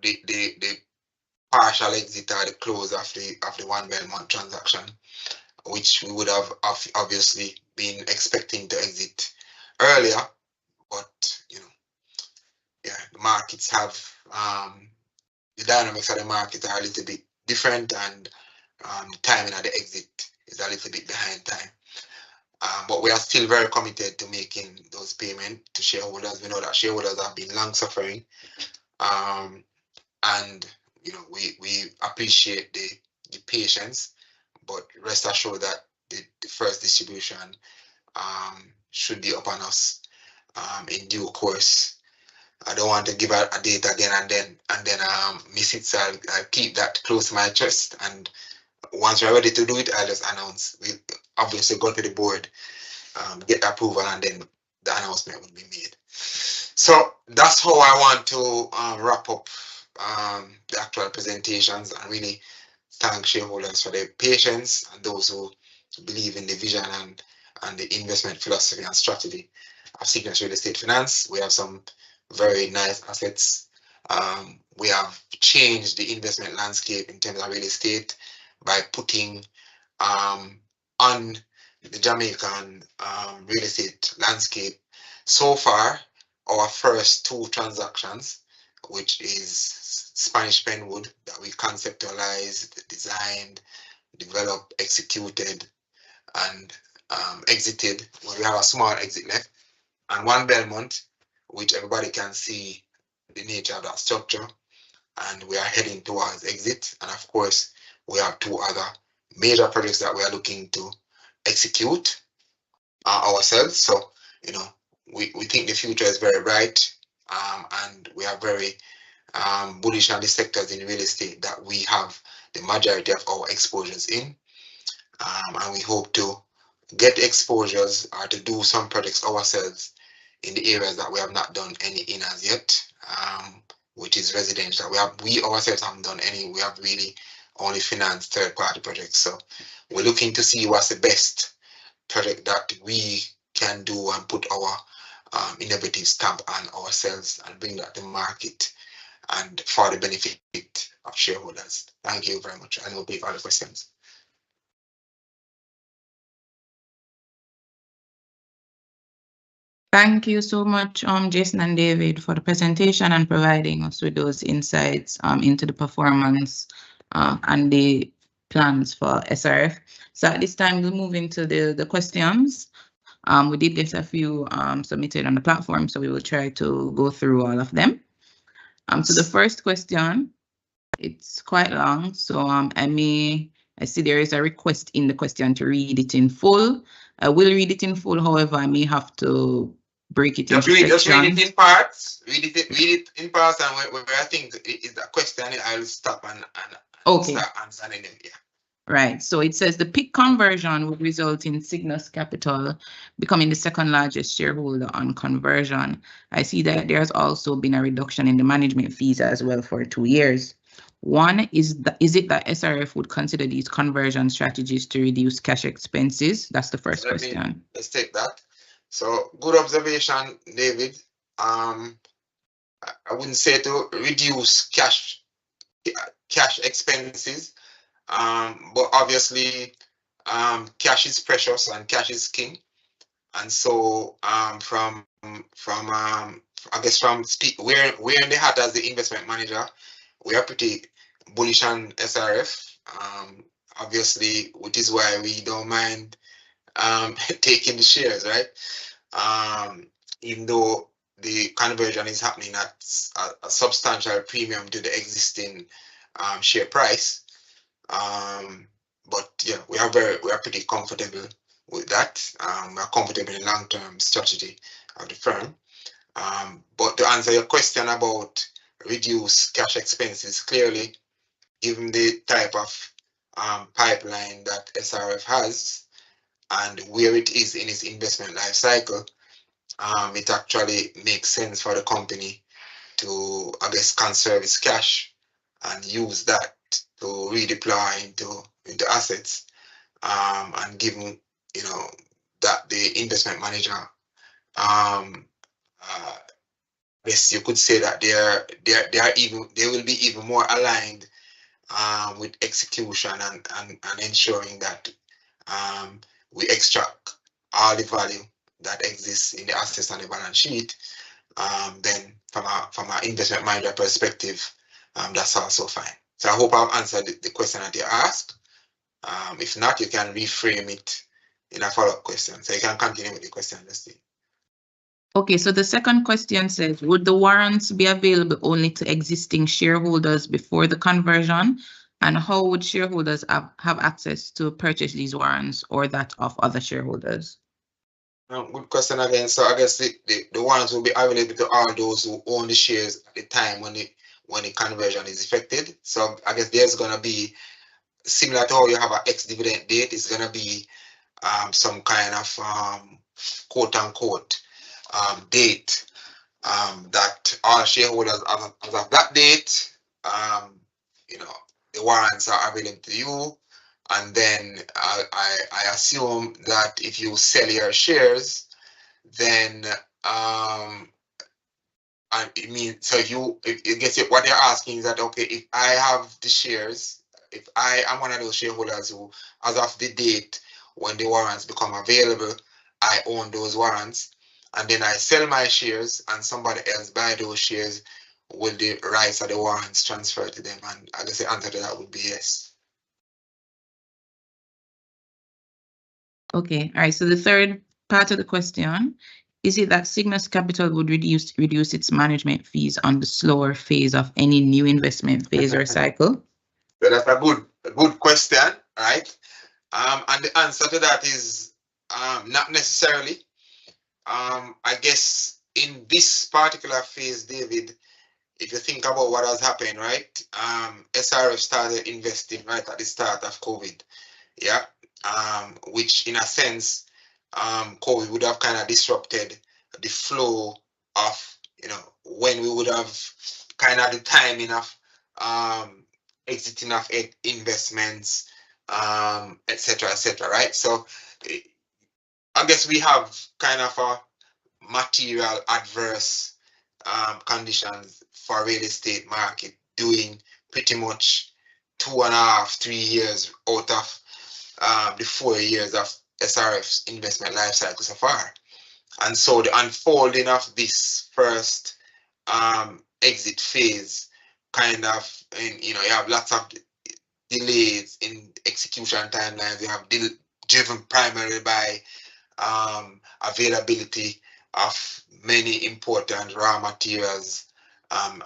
the partial exit or the close of the One Belmont transaction, which we would have obviously been expecting to exit earlier, but yeah, the markets have the dynamics of the market are a little bit different, and the timing of the exit is a little bit behind time. But we are still very committed to making those payments to shareholders. We know that shareholders have been long suffering, and we appreciate the patience, but rest assured that the first distribution should be upon us in due course. I don't want to give a date again and then miss it, so I'll keep that close to my chest, and once we're ready to do it, I'll just announce. We obviously go to the board, get the approval, and then the announcement will be made. So that's how I want to wrap up the actual presentations, and really thank shareholders for their patience and those who believe in the vision and the investment philosophy and strategy of Sygnus Real Estate Finance. We have some very nice assets. We have changed the investment landscape in terms of real estate by putting on the Jamaican real estate landscape so far our first 2 transactions, which is Spanish Penwood, that we conceptualized, designed, developed, executed, and exited. Well, we have a small exit left, and One Belmont, which everybody can see the nature of that structure, and we are heading towards exit. And of course, we have 2 other major projects that we are looking to execute ourselves. So we think the future is very bright, and we are very bullish on the sectors in real estate that we have the majority of our exposures in, and we hope to get exposures or to do some projects ourselves in the areas that we have not done any in as yet, which is residential. We ourselves haven't done any. We have really only financed third-party projects. So we're looking to see what's the best project that we can do and put our innovative stamp on ourselves and bring that to market and for the benefit of shareholders. Thank you very much. I will take all the questions. Thank you so much, Jason and David, for the presentation and providing us with those insights into the performance and the plans for SRF. So at this time, we'll move into the questions. We did get a few submitted on the platform, so we will try to go through all of them. So the first question, it's quite long, so I see there is a request in the question to read it in full. I will read it in full, however, I may have to break it into sections. Just read it in parts. Read it in parts, and where I think is the question, I'll stop and start answering them. Yeah. Right. So it says the PIK conversion would result in Sygnus Capital becoming the second largest shareholder on conversion. I see that there's also been a reduction in the management fees as well for 2 years. One, is it that SRF would consider these conversion strategies to reduce cash expenses? That's the first question. Let's take that. So good observation, David. I wouldn't say to reduce cash expenses, but obviously cash is precious and cash is king. And so I guess from we're in the hat as the investment manager, we are pretty bullish on SRF. Obviously, which is why we don't mind taking the shares, right? Even though the conversion is happening at a substantial premium to the existing share price. But yeah, we are pretty comfortable with that. We are comfortable in the long-term strategy of the firm. But to answer your question about reduce cash expenses, clearly, given the type of pipeline that SRF has and where it is in its investment life cycle, it actually makes sense for the company to, I guess, conserve its cash and use that to redeploy into assets. And given, that the investment manager, yes, you could say that they will be even more aligned with execution and ensuring that we extract all the value that exists in the assets on the balance sheet. Then from an investment manager perspective, that's also fine. So I hope I've answered the question that you asked. If not, you can reframe it in a follow-up question. So you can continue with the question, Dusty. Okay, so the second question says, would the warrants be available only to existing shareholders before the conversion? And how would shareholders have access to purchase these warrants or that of other shareholders? Good question again. So I guess the warrants will be available to all those who own the shares at the time when the conversion is effected. So I guess there's going to be, similar to how you have an ex-dividend date, it's going to be some kind of quote-unquote date that all shareholders as of that date, the warrants are available to you. And then I assume that if you sell your shares, then I mean, so if you get it, what you're asking is that, okay, if I have the shares, if I am one of those shareholders who, as of the date when the warrants become available, I own those warrants, and then I sell my shares and somebody else buy those shares, will the rights of the warrants transfer to them? And I guess the answer to that would be yes. Okay, all right. So the third part of the question, is it that Sygnus Capital would reduce its management fees on the slower phase of any new investment phase or cycle? So that's a good question, right? And the answer to that is not necessarily. I guess in this particular phase, David, if you think about what has happened, right? SRF started investing right at the start of COVID, yeah. Which in a sense, COVID would have kind of disrupted the flow of, when we would have kind of the timing of exiting of investments, etc., right? So I guess we have kind of a material adverse conditions for real estate market doing pretty much 2.5, 3 years out of the 4 years of SRF's investment life cycle so far. And so the unfolding of this first exit phase kind of, you have lots of delays in execution timelines. You have driven primarily by availability of many important raw materials and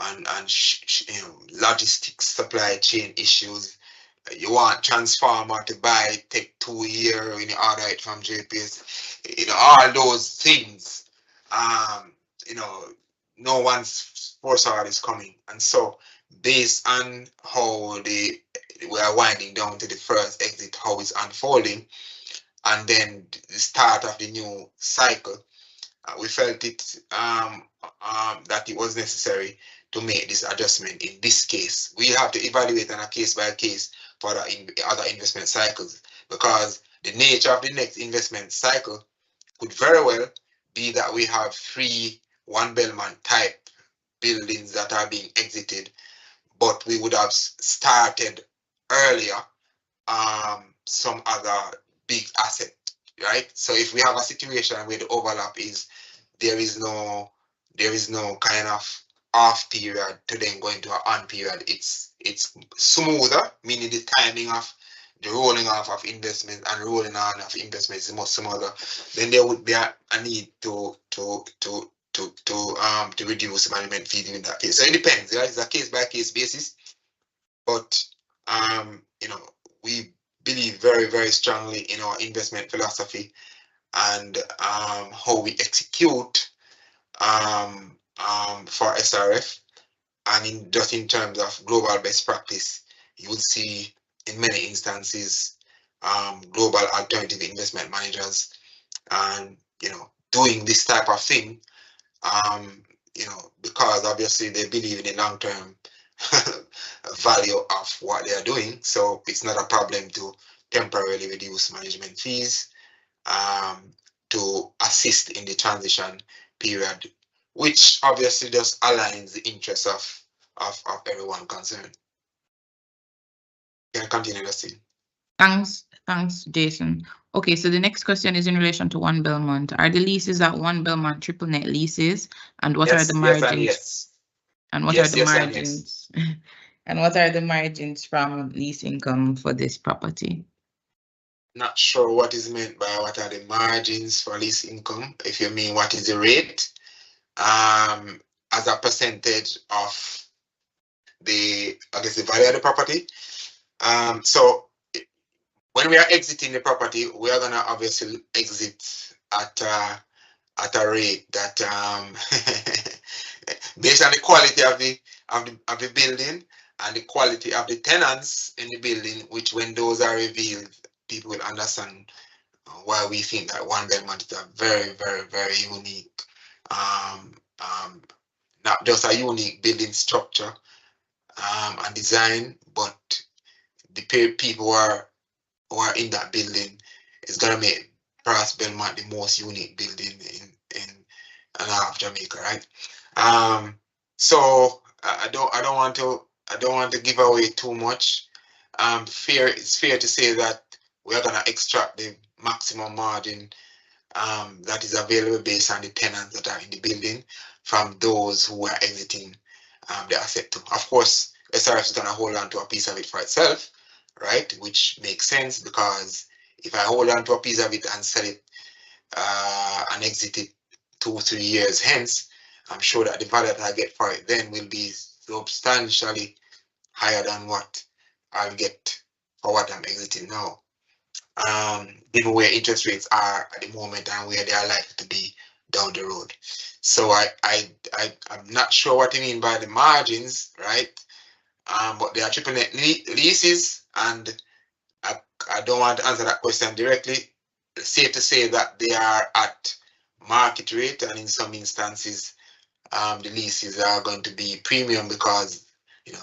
logistics, supply chain issues. You want transformer to buy, take 2 years when you order it from JPS. All those things. No one's foresaw is coming, and so based on how we are winding down to the first exit, how it's unfolding, and then the start of the new cycle, we felt it that it was necessary to make this adjustment in this case. We have to evaluate on a case by case for the other investment cycles, because the nature of the next investment cycle could very well be that we have 3 one Belmont type buildings that are being exited, but we would have started earlier some other big asset, right? So if we have a situation where the overlap is there is no kind of off period to then go into an on period, it's smoother, meaning the timing of the rolling off of investment and rolling on of investments is much smoother. Then there would be a need to reduce management fees in that case. So it depends, right? It's a case by case basis, but you know, we believe very, very strongly in our investment philosophy and how we execute for SRF, and just in terms of global best practice, you would see in many instances global alternative investment managers and doing this type of thing, because obviously they believe in the long term value of what they are doing. So it's not a problem to temporarily reduce management fees to assist in the transition period, which obviously just aligns the interests of everyone concerned. Can I continue, Dustin? Thanks, Jason. Okay, so the next question is in relation to One Belmont. Are the leases at One Belmont triple net leases, and what are the margins? Yes. And what are the margins? And what are the margins from lease income for this property? Not sure what is meant by what are the margins for lease income. If you mean what is the rate as a percentage of the value of the property. So when we are exiting the property, we are gonna obviously exit at a rate that based on the quality of the building and the quality of the tenants in the building, which when those are revealed, people will understand why we think that One Belmont is a very, very, very unique, not just a unique building structure and design, but the people who are in that building is gonna make perhaps Belmont the most unique building in half Jamaica, right? So I don't want to give away too much. It's fair to say that we are gonna extract the maximum margin that is available based on the tenants that are in the building from those who are exiting the asset too. Of course, SRF is gonna hold on to a piece of it for itself, right? Which makes sense, because if I hold on to a piece of it and sell it and exit it 2-3 years hence, I'm sure that the value that I get for it then will be substantially higher than what I'll get for what I'm exiting now. Given where interest rates are at the moment and where they are likely to be down the road. So I'm not sure what you mean by the margins, right? But they are triple net leases, and I don't want to answer that question directly. Safe to say that they are at market rate, and in some instances, the leases are going to be premium because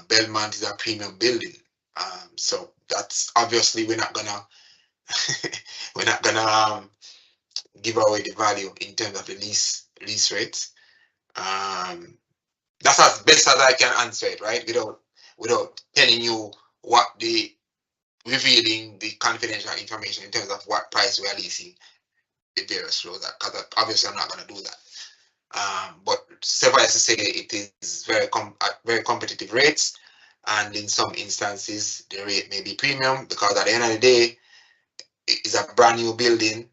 Belmont is a premium building. So that's obviously we're not gonna give away the value in terms of the lease rates. That's as best as I can answer it, right? Without telling you revealing the confidential information in terms of what price we are leasing the various roads at, because obviously I'm not going to do that. But suffice to say, it is at very competitive rates, and in some instances the rate may be premium, because at the end of the day, it's a brand new building,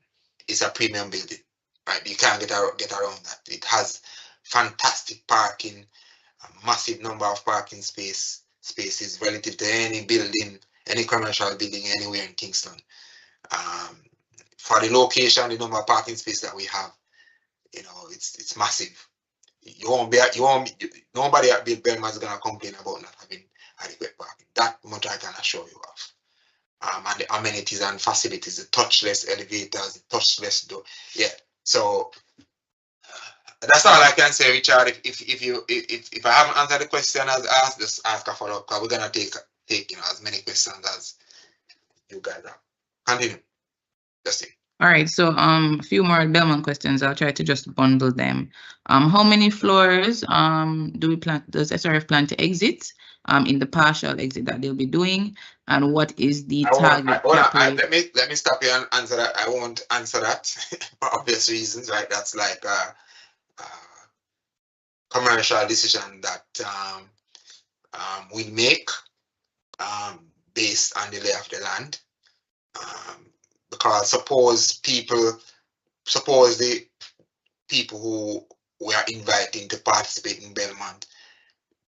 it's a premium building, right? You can't get around that. It has fantastic parking, a massive number of parking spaces relative to any building, any commercial building anywhere in Kingston. For the location, the number of parking spaces that we have, it's massive. Nobody at Bill Belmont is gonna complain about not having adequate parking. That much I can assure you of. And the amenities and facilities, the touchless elevators, the touchless door. Yeah. So that's all I can say, Richard. If I haven't answered the question as asked, just ask a follow-up, because we're gonna take as many questions as you guys have. Continue, Justin. All right, so a few more Belmont questions. I'll try to just bundle them. How many floors does SRF plan to exit in the partial exit that they'll be doing, and what is the target cap rate? Let me stop you and answer that. I won't answer that for obvious reasons, right? That's like a commercial decision that we make based on the lay of the land. Because suppose the people who we are inviting to participate in Belmont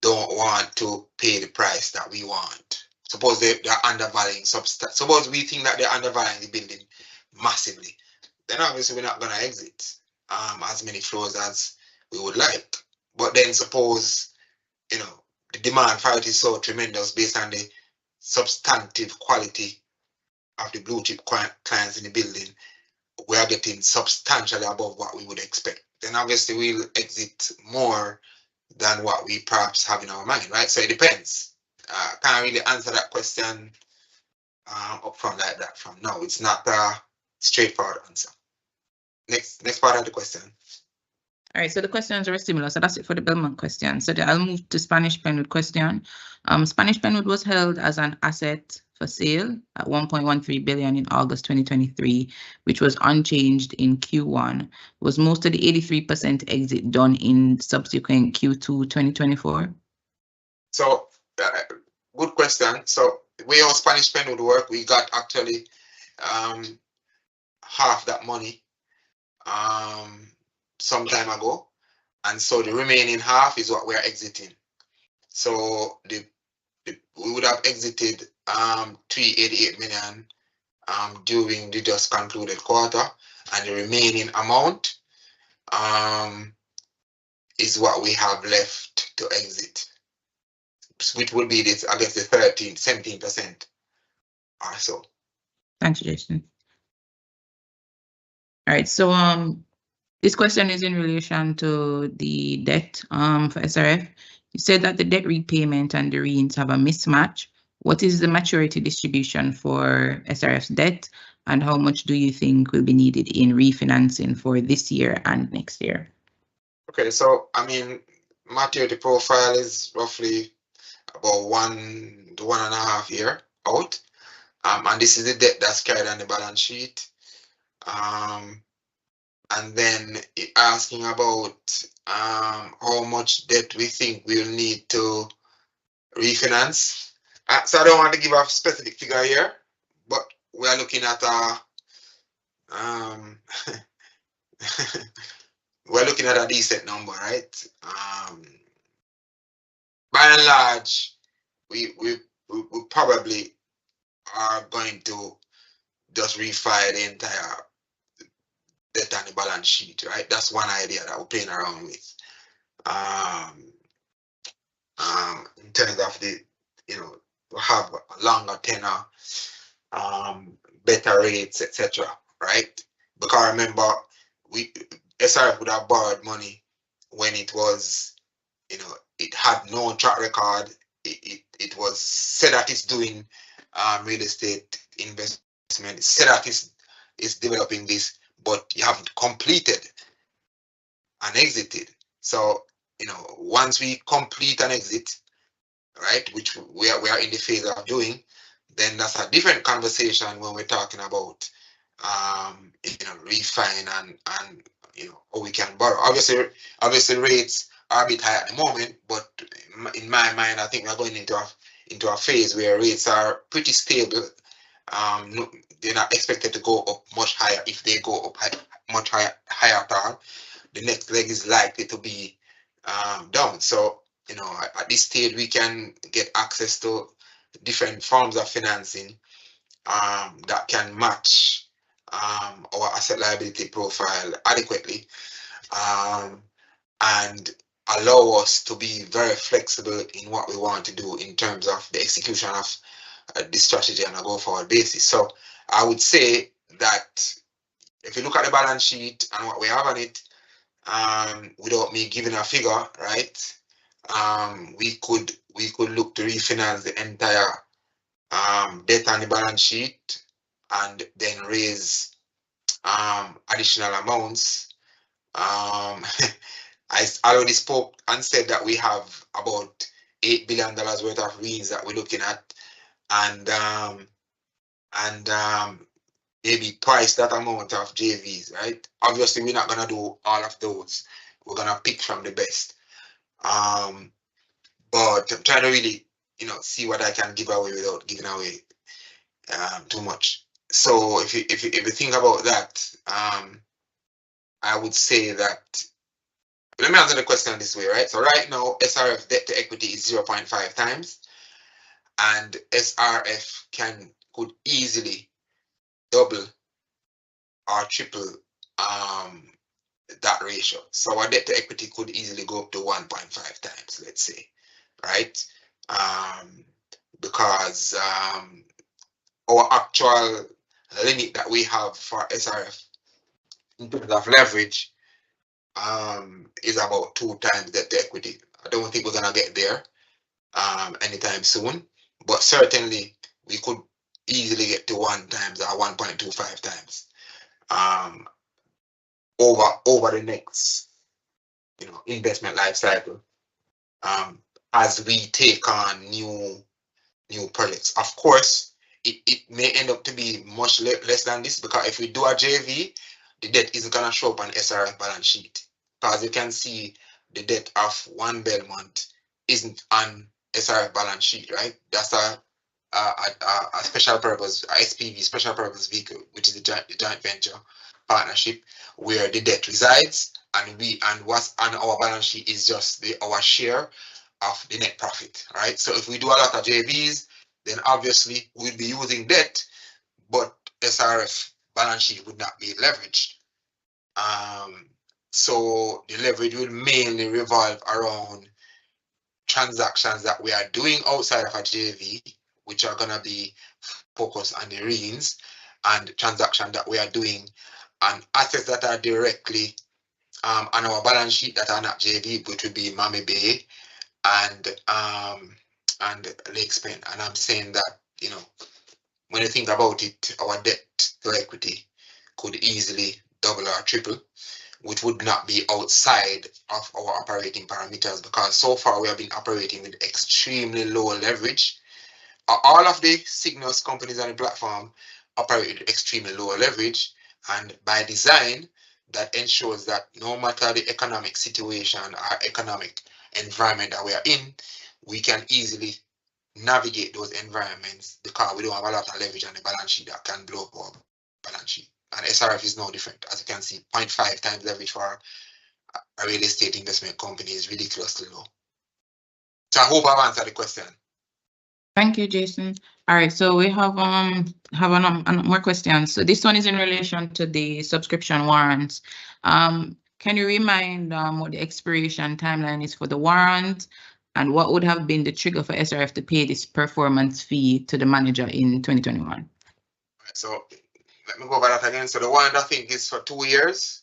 don't want to pay the price that we want. Suppose they're undervaluing substance. Suppose we think that they're undervaluing the building massively. Then obviously we're not going to exit as many floors as we would like. But then suppose, you know, the demand for it is so tremendous based on the substantive quality of the blue chip clients in the building, we are getting substantially above what we would expect. Then obviously we'll exit more than what we perhaps have in our mind, right? So it depends. Can't really answer that question up front like that from now. It's not a straightforward answer. Next part of the question. All right, so the questions are similar. So that's it for the Belmont question. So I'll move to Spanish Penwood question. Spanish Penwood was held as an asset for sale at 1.13 billion in August 2023, which was unchanged in Q1. Was most of the 83% exit done in subsequent Q2 2024? So good question. So the way our Spanish Penwood work, we got actually half that money some time ago, and so the remaining half is what we are exiting. So we would have exited 388 million during the just concluded quarter, and the remaining amount is what we have left to exit, which will be this, I guess, the 17% or so. Thanks, Jason. All right, so this question is in relation to the debt for SRF. You said that the debt repayment and the REINs have a mismatch. What is the maturity distribution for SRF's debt, and how much do you think will be needed in refinancing for this year and next year? Okay, so I mean, maturity profile is roughly about 1 to 1.5 years out, and this is the debt that's carried on the balance sheet. And then asking about how much debt we think we'll need to refinance. So I don't want to give a specific figure here, but we are looking at we're looking at a decent number, right? By and large, we probably are going to just refi the entire debt on the balance sheet, right? That's one idea that we're playing around with. In terms of the, you know, have a longer tenor, better rates, etc. Right? Because remember, SRF would have borrowed money when it was, you know, it had no track record. It was said that it's doing real estate investment. It said that it's developing this, but you haven't completed and exited. So, you know, once we complete an exit, right, which we are in the phase of doing, then that's a different conversation when we're talking about you know, refine and you know, how we can borrow. Obviously rates are a bit high at the moment, but in my mind, I think we're going into a phase where rates are pretty stable. They're not expected to go up much higher. If they go up much higher at all, the next leg is likely to be down. So, you know, at this stage, we can get access to different forms of financing that can match our asset liability profile adequately and allow us to be very flexible in what we want to do in terms of the execution of the strategy on a go-forward basis. So I would say that if you look at the balance sheet and what we have on it, without me giving a figure, right, we could look to refinance the entire debt on the balance sheet and then raise additional amounts. I already spoke and said that we have about $8 billion worth of REINs that we're looking at, and maybe twice that amount of JVs, right? Obviously, we're not gonna do all of those. We're gonna pick from the best. But I'm trying to really, see what I can give away without giving away too much. So if you think about that, I would say that, let me answer the question this way, right? So right now, SRF debt to equity is 0.5 times, and SRF could easily double or triple that ratio. So our debt to equity could easily go up to 1.5 times, let's say, right? Because our actual limit that we have for SRF in terms of leverage is about 2 times debt to equity. I don't think we're gonna get there anytime soon, but certainly we could easily get to 1 times or 1.25 times over the next investment life cycle as we take on new projects. Of course, it may end up to be much less than this, because if we do a JV, the debt isn't gonna show up on SRF balance sheet, because you can see the debt of One Belmont isn't on SRF balance sheet, right? That's a special purpose, a SPV, special purpose vehicle, which is a joint venture partnership where the debt resides, and what's on our balance sheet is just our share of the net profit, right? So if we do a lot of JVs, then obviously we'll be using debt, but SRF balance sheet would not be leveraged. So the leverage will mainly revolve around transactions that we are doing outside of a JV, which are going to be focused on the REINs, and transactions that we are doing on assets that are directly on our balance sheet that are not JV, which would be Miami Bay and Lake Spain. And I'm saying that, when you think about it, our debt to equity could easily double or triple, which would not be outside of our operating parameters, because so far we have been operating with extremely low leverage. All of the Sygnus companies on the platform operate with extremely low leverage, and by design, that ensures that no matter the economic situation or economic environment that we are in, we can easily navigate those environments, because we don't have a lot of leverage on the balance sheet that can blow up our balance sheet. And SRF is no different. As you can see, 0.5 times leverage for a real estate investment company is ridiculously low. So I hope I've answered the question. Thank you, Jason. All right, so we have more questions. So this one is in relation to the subscription warrants. Can you remind what the expiration timeline is for the warrant, and what would have been the trigger for SRF to pay this performance fee to the manager in 2021? Right, so let me go over that again. So the warrant, I think, is for 2 years.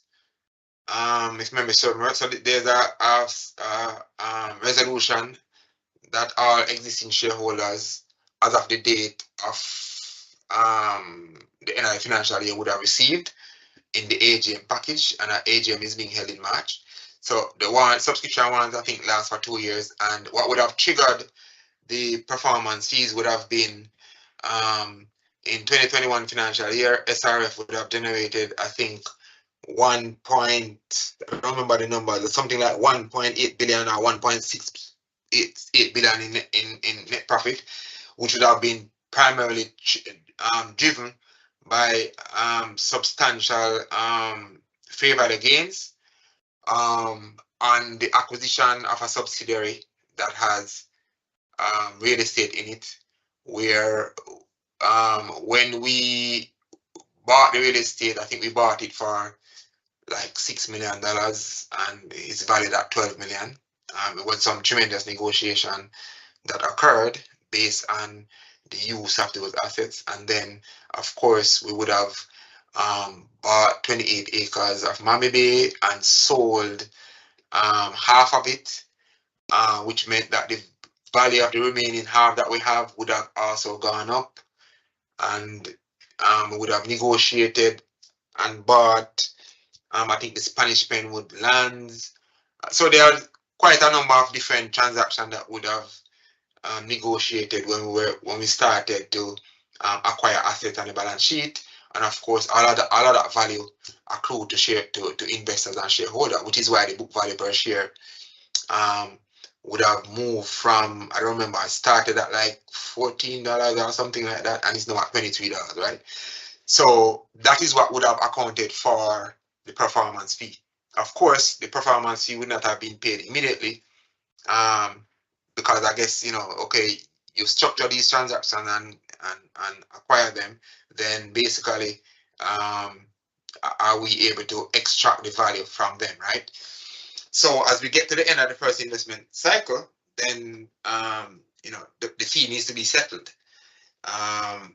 If memory serves me right, so there's a resolution that all existing shareholders, as of the date of the end of the financial year, would have received in the AGM package, and our AGM is being held in March. So the subscription warrants, I think, last for 2 years, and what would have triggered the performance fees would have been in 2021 financial year, SRF would have generated, I think, I don't remember the number, something like 1.8 billion or 1.68 billion in net profit, which would have been primarily driven by substantial fair value gains on the acquisition of a subsidiary that has real estate in it, where when we bought the real estate, I think we bought it for like $6 million, and it's valued at 12 million. It was some tremendous negotiation that occurred based on the use of those assets. And then, of course, we would have bought 28 acres of Miami Bay and sold half of it, which meant that the value of the remaining half that we have would have also gone up. And we would have negotiated and bought, I think, the Spanish Penwood lands. So there are quite a number of different transactions that would have negotiated when we started to acquire assets on the balance sheet, and of course all of that value accrued to investors and shareholders, which is why the book value per share would have moved from, I don't remember, I started at like $14 or something like that, and it's now at $23, right? So that is what would have accounted for the performance fee. Of course, the performance fee would not have been paid immediately, because I guess, okay, you structure these transactions and acquire them, then basically, are we able to extract the value from them, right? So as we get to the end of the first investment cycle, then the fee needs to be settled,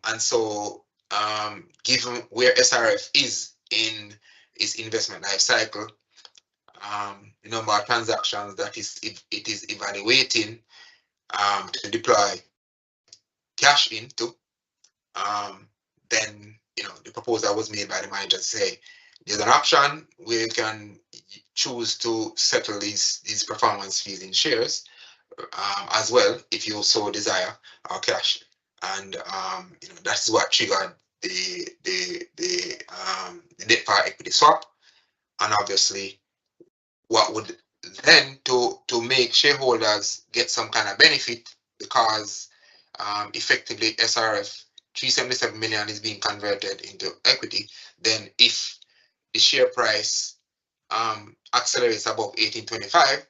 and so given where SRF is in its investment life cycle, the number of transactions that it is evaluating to deploy cash into, then the proposal was made by the manager to say there's an option where you can choose to settle these performance fees in shares, as well, if you so desire, or cash. And that's what triggered the debt for equity swap, and obviously what would then to make shareholders get some kind of benefit, because effectively SRF 377 million is being converted into equity. Then if the share price accelerates above 1825,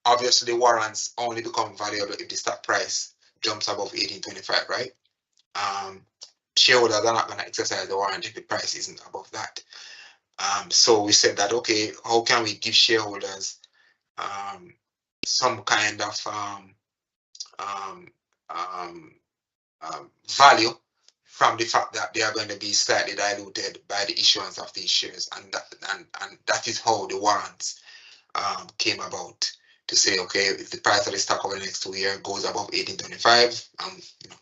obviously the warrants only become valuable if the stock price jumps above 1825, right? Shareholders are not going to exercise the warrant if the price isn't above that. So we said that, okay, how can we give shareholders some kind of value from the fact that they are going to be slightly diluted by the issuance of these shares, and that is how the warrants came about, to say, okay, if the price of the stock over the next 2 years goes above 1825,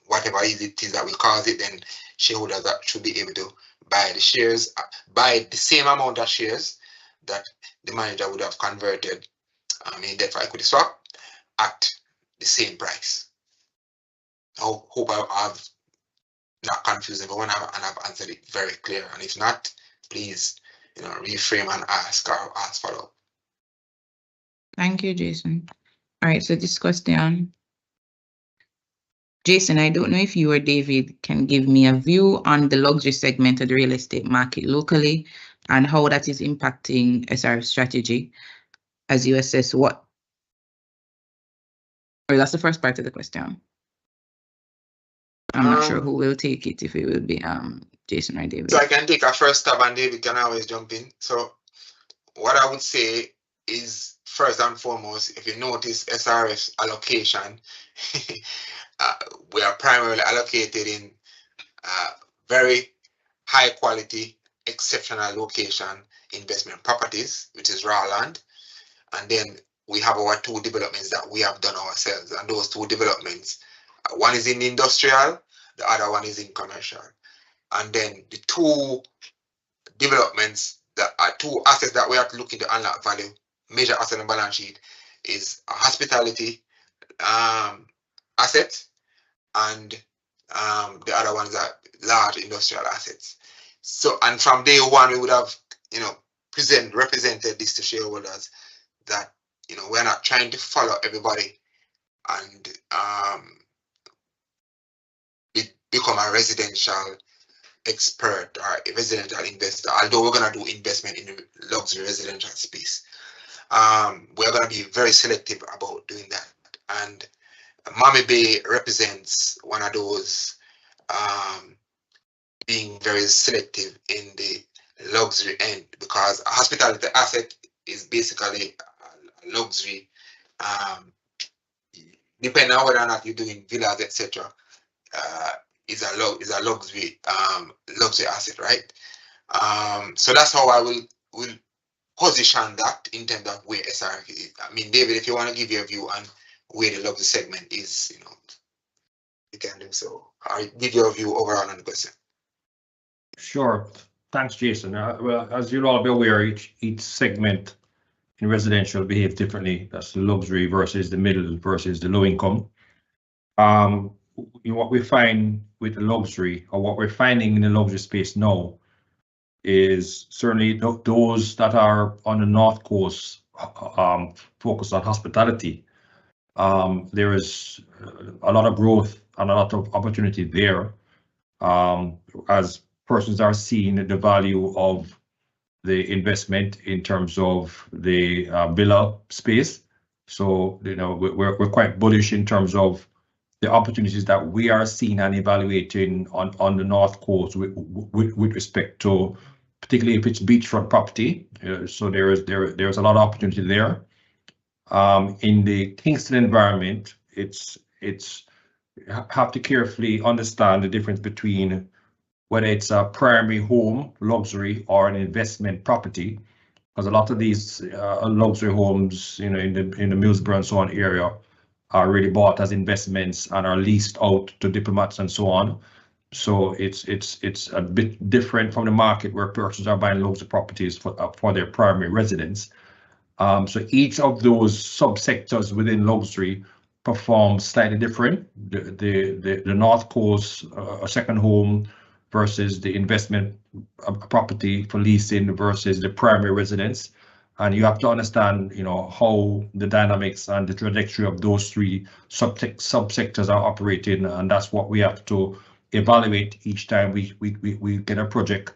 whatever it is that will cause it, then shareholders that should be able to buy the shares, buy the same amount of shares that the manager would have converted in debt for equity swap at the same price. I hope I've not confused everyone and I've answered it very clear. And if not, please, reframe and ask follow-up. Thank you, Jason. All right, so this question. Jason, I don't know if you or David can give me a view on the luxury segment of the real estate market locally and how that is impacting SRF strategy as you assess what. Or that's the first part of the question. I'm not sure who will take it, if it will be Jason or David. So I can take a first stab and David can always jump in. So what I would say is, first and foremost, if you notice SRF's allocation, we are primarily allocated in very high quality, exceptional location investment properties, which is raw land. And then we have our 2 developments that we have done ourselves. And those 2 developments, one is in industrial, the other one is in commercial. And then the 2 developments that are 2 assets that we have to look into unlock value, major asset and balance sheet, is a hospitality asset, and the other ones are large industrial assets. So, and from day one, we would have, represented this to shareholders, that, we're not trying to follow everybody and become a residential expert or a residential investor, although we're going to do investment in the luxury residential space. We're going to be very selective about doing that. And Miami Bay represents one of those, being very selective in the luxury end, because a hospitality asset is basically a luxury, depending on whether or not you're doing villas, etc. Is a luxury asset, right? So that's how I will position that in terms of where SRF is. I mean, David, if you want to give your view on where the luxury segment is, you can do so. Or give your view overall on the question. Sure. Thanks, Jason. Well, as you'll all be aware, each segment in residential behaves differently. That's the luxury versus the middle versus the low income. What we find with the luxury, or what we're finding in the luxury space now, is certainly those that are on the North Coast focused on hospitality. There is a lot of growth and a lot of opportunity there, as persons are seeing the value of the investment in terms of the villa space. So, we're quite bullish in terms of the opportunities that we are seeing and evaluating on the North Coast with respect to, particularly if it's beachfront property. So there's a lot of opportunity there. In the Kingston environment, it's have to carefully understand the difference between whether it's a primary home luxury or an investment property, because a lot of these luxury homes, in the Millsboro and so on area, are really bought as investments and are leased out to diplomats and so on. So it's a bit different from the market where persons are buying luxury properties for their primary residence. So each of those subsectors within luxury perform slightly different. The North Coast, a second home versus the investment property for leasing versus the primary residence. And you have to understand, how the dynamics and the trajectory of those three subsectors are operating, and that's what we have to evaluate each time we get a project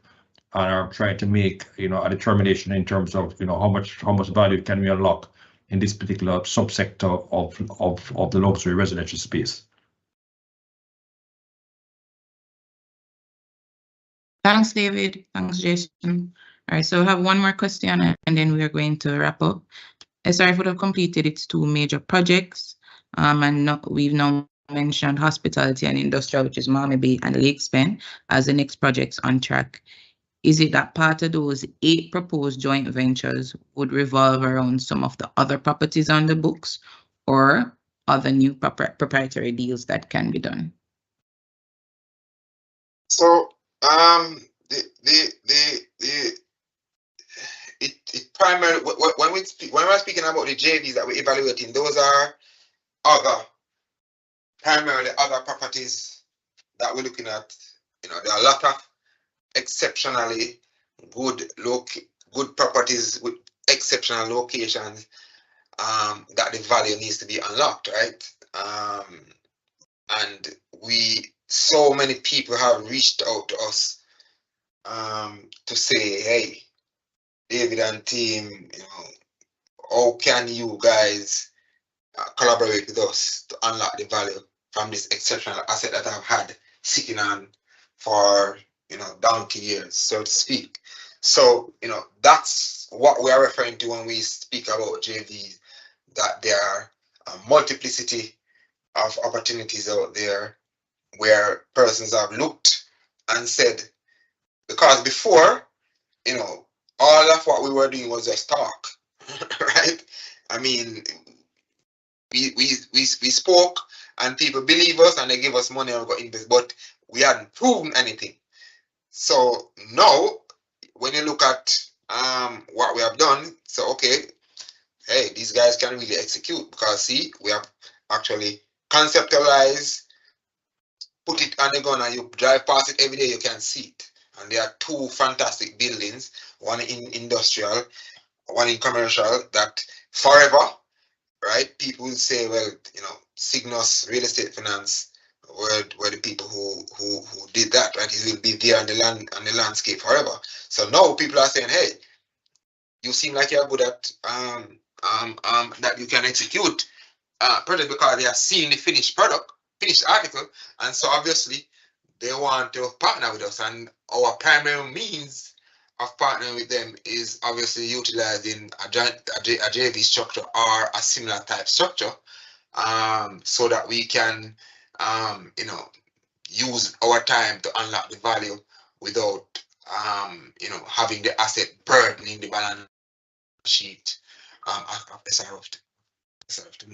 and are trying to make, a determination in terms of, how much value can we unlock in this particular subsector of the luxury residential space. Thanks, David. Thanks, Jason. All right, so we have one more question and then we are going to wrap up. SRF would have completed its 2 major projects, and we've now mentioned hospitality and industrial, which is Malmö Bay and Lakespen, as the next projects on track. Is it that part of those 8 proposed joint ventures would revolve around some of the other properties on the books, or other new proprietary deals that can be done? So it primarily, when we're speaking about the JVs that we're evaluating, those are primarily other properties that we're looking at. There are a lot of exceptionally good properties with exceptional locations that the value needs to be unlocked, right? And so many people have reached out to us to say, hey, David and team, how can you guys collaborate with us to unlock the value from this exceptional asset that I've had sitting on for donkey years, so to speak. So that's what we are referring to when we speak about JVs, that there are a multiplicity of opportunities out there where persons have looked and said, because before, all of what we were doing was just talk, right? I mean, we spoke and people believe us and they give us money and we got invest, but we hadn't proven anything. So now, when you look at what we have done, so okay, hey, these guys can really execute, because see, we have actually conceptualized, put it on the gun, and you drive past it every day, you can see it. And there are 2 fantastic buildings, one in industrial, one in commercial, that forever, right? People will say, well, Sygnus Real Estate Finance were the people who did that, right? It will be there on the landscape forever. So now people are saying, hey, you seem like you're good at that you can execute project, because they are seeing the finished article, and so obviously they want to partner with us, and our primary means of partnering with them is obviously utilizing a JV structure or a similar type structure, so that we can use our time to unlock the value without having the asset burdening the balance sheet of SRF.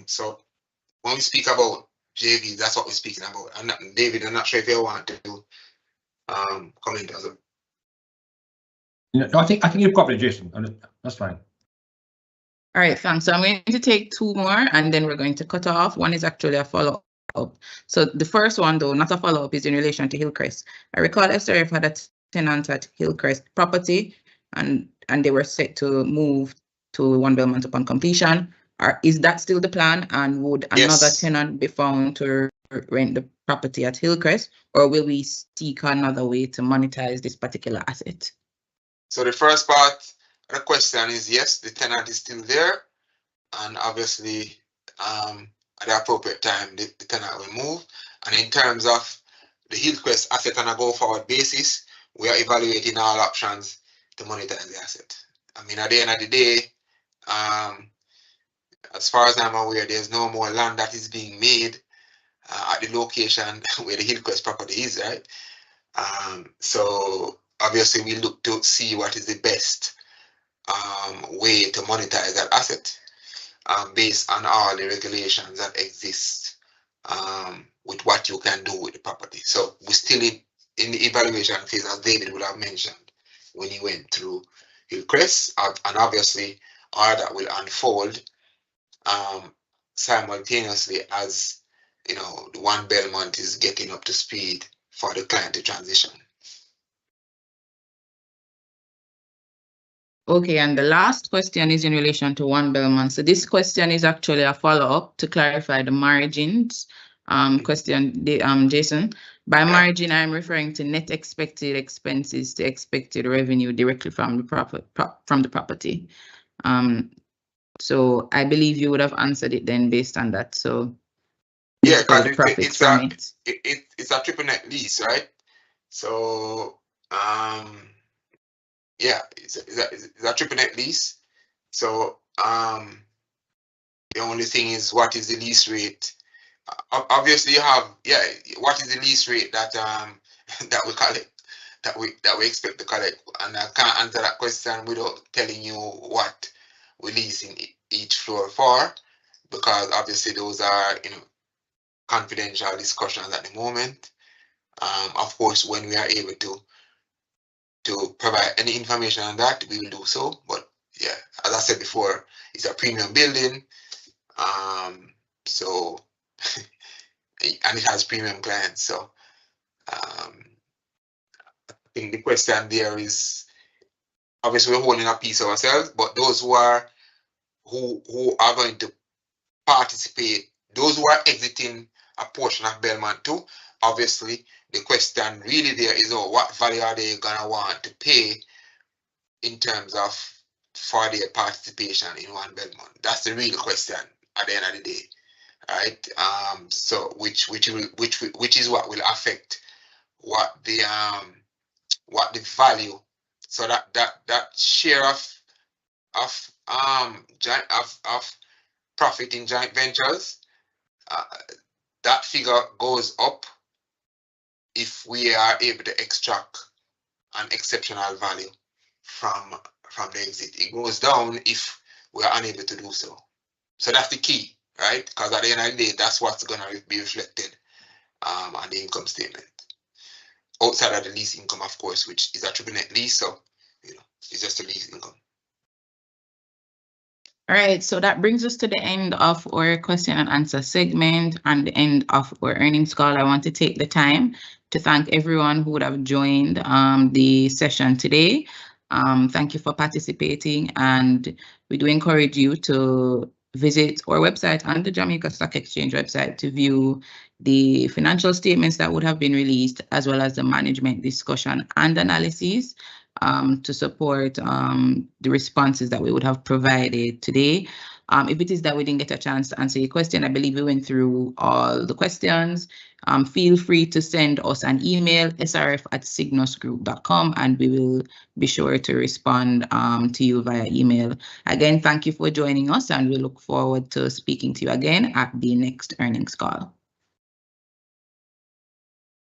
So when we speak about JV, that's what we're speaking about. David, I'm not sure if you want to comment as well. No, I think you covered it, Jason. That's fine. All right, thanks. So I'm going to take two more and then we're going to cut off. One is actually a follow-up. So the first one, though, not a follow-up, is in relation to Hillcrest. I recall SRF had a tenant at Hillcrest property and they were set to move to One Belmont upon completion. Is that still the plan? And would another tenant be found to rent the property at Hillcrest, or will we seek another way to monetize this particular asset? So the first part of the question is yes, the tenant is still there, and obviously at the appropriate time the tenant will move. And in terms of the Hillcrest asset on a go-forward basis, we are evaluating all options to monetize the asset. I mean, at the end of the day, as far as I'm aware, there's no more land that is being made at the location where the Hillcrest property is, right? So obviously we look to see what is the best way to monetize that asset based on all the regulations that exist with what you can do with the property. So we're still in the evaluation phase, as David would have mentioned when he went through Hillcrest, and obviously all that will unfold simultaneously as the One Belmont is getting up to speed for the client to transition. Okay, and the last question is in relation to One Belmont. So this question is actually a follow-up to clarify the margins question, Jason. By margin, I'm referring to net expected expenses to expected revenue directly from the property. So I believe you would have answered it then based on that. So yeah, because it's a triple net lease, right? So yeah, it's a triple net lease. So the only thing is, what is the lease rate? Obviously, you have what is the lease rate that that we collect, that we expect to collect, and I can't answer that question without telling you what we're leasing each floor for, because obviously those are confidential discussions at the moment. Of course, when we are able to provide any information on that, we will do so. But yeah, as I said before, it's a premium building, so and it has premium clients. So I think the question there is, obviously we're holding a piece ourselves, but those who are going to participate, those who are exiting a portion of Belmont too, obviously the question really there is, what value are they gonna want to pay in terms of for their participation in One Belmont? That's the real question at the end of the day, right? So which is what will affect what the value. So that share of profit in joint ventures, that figure goes up if we are able to extract an exceptional value from the exit. It goes down if we are unable to do so. So that's the key, right? Because at the end of the day, that's what's going to be reflected on the income statement. Outside of the lease income, of course, which is a triple net lease, so it's just a lease income. All right, so that brings us to the end of our question and answer segment and the end of our earnings call. I want to take the time to thank everyone who would have joined the session today. Thank you for participating, and we do encourage you to visit our website and the Jamaica Stock Exchange website to view the financial statements that would have been released, as well as the management discussion and analysis to support the responses that we would have provided today. If it is that we didn't get a chance to answer your question, I believe we went through all the questions. Feel free to send us an email, srf@sygnusgroup.com, and we will be sure to respond to you via email. Again, thank you for joining us, and we look forward to speaking to you again at the next earnings call.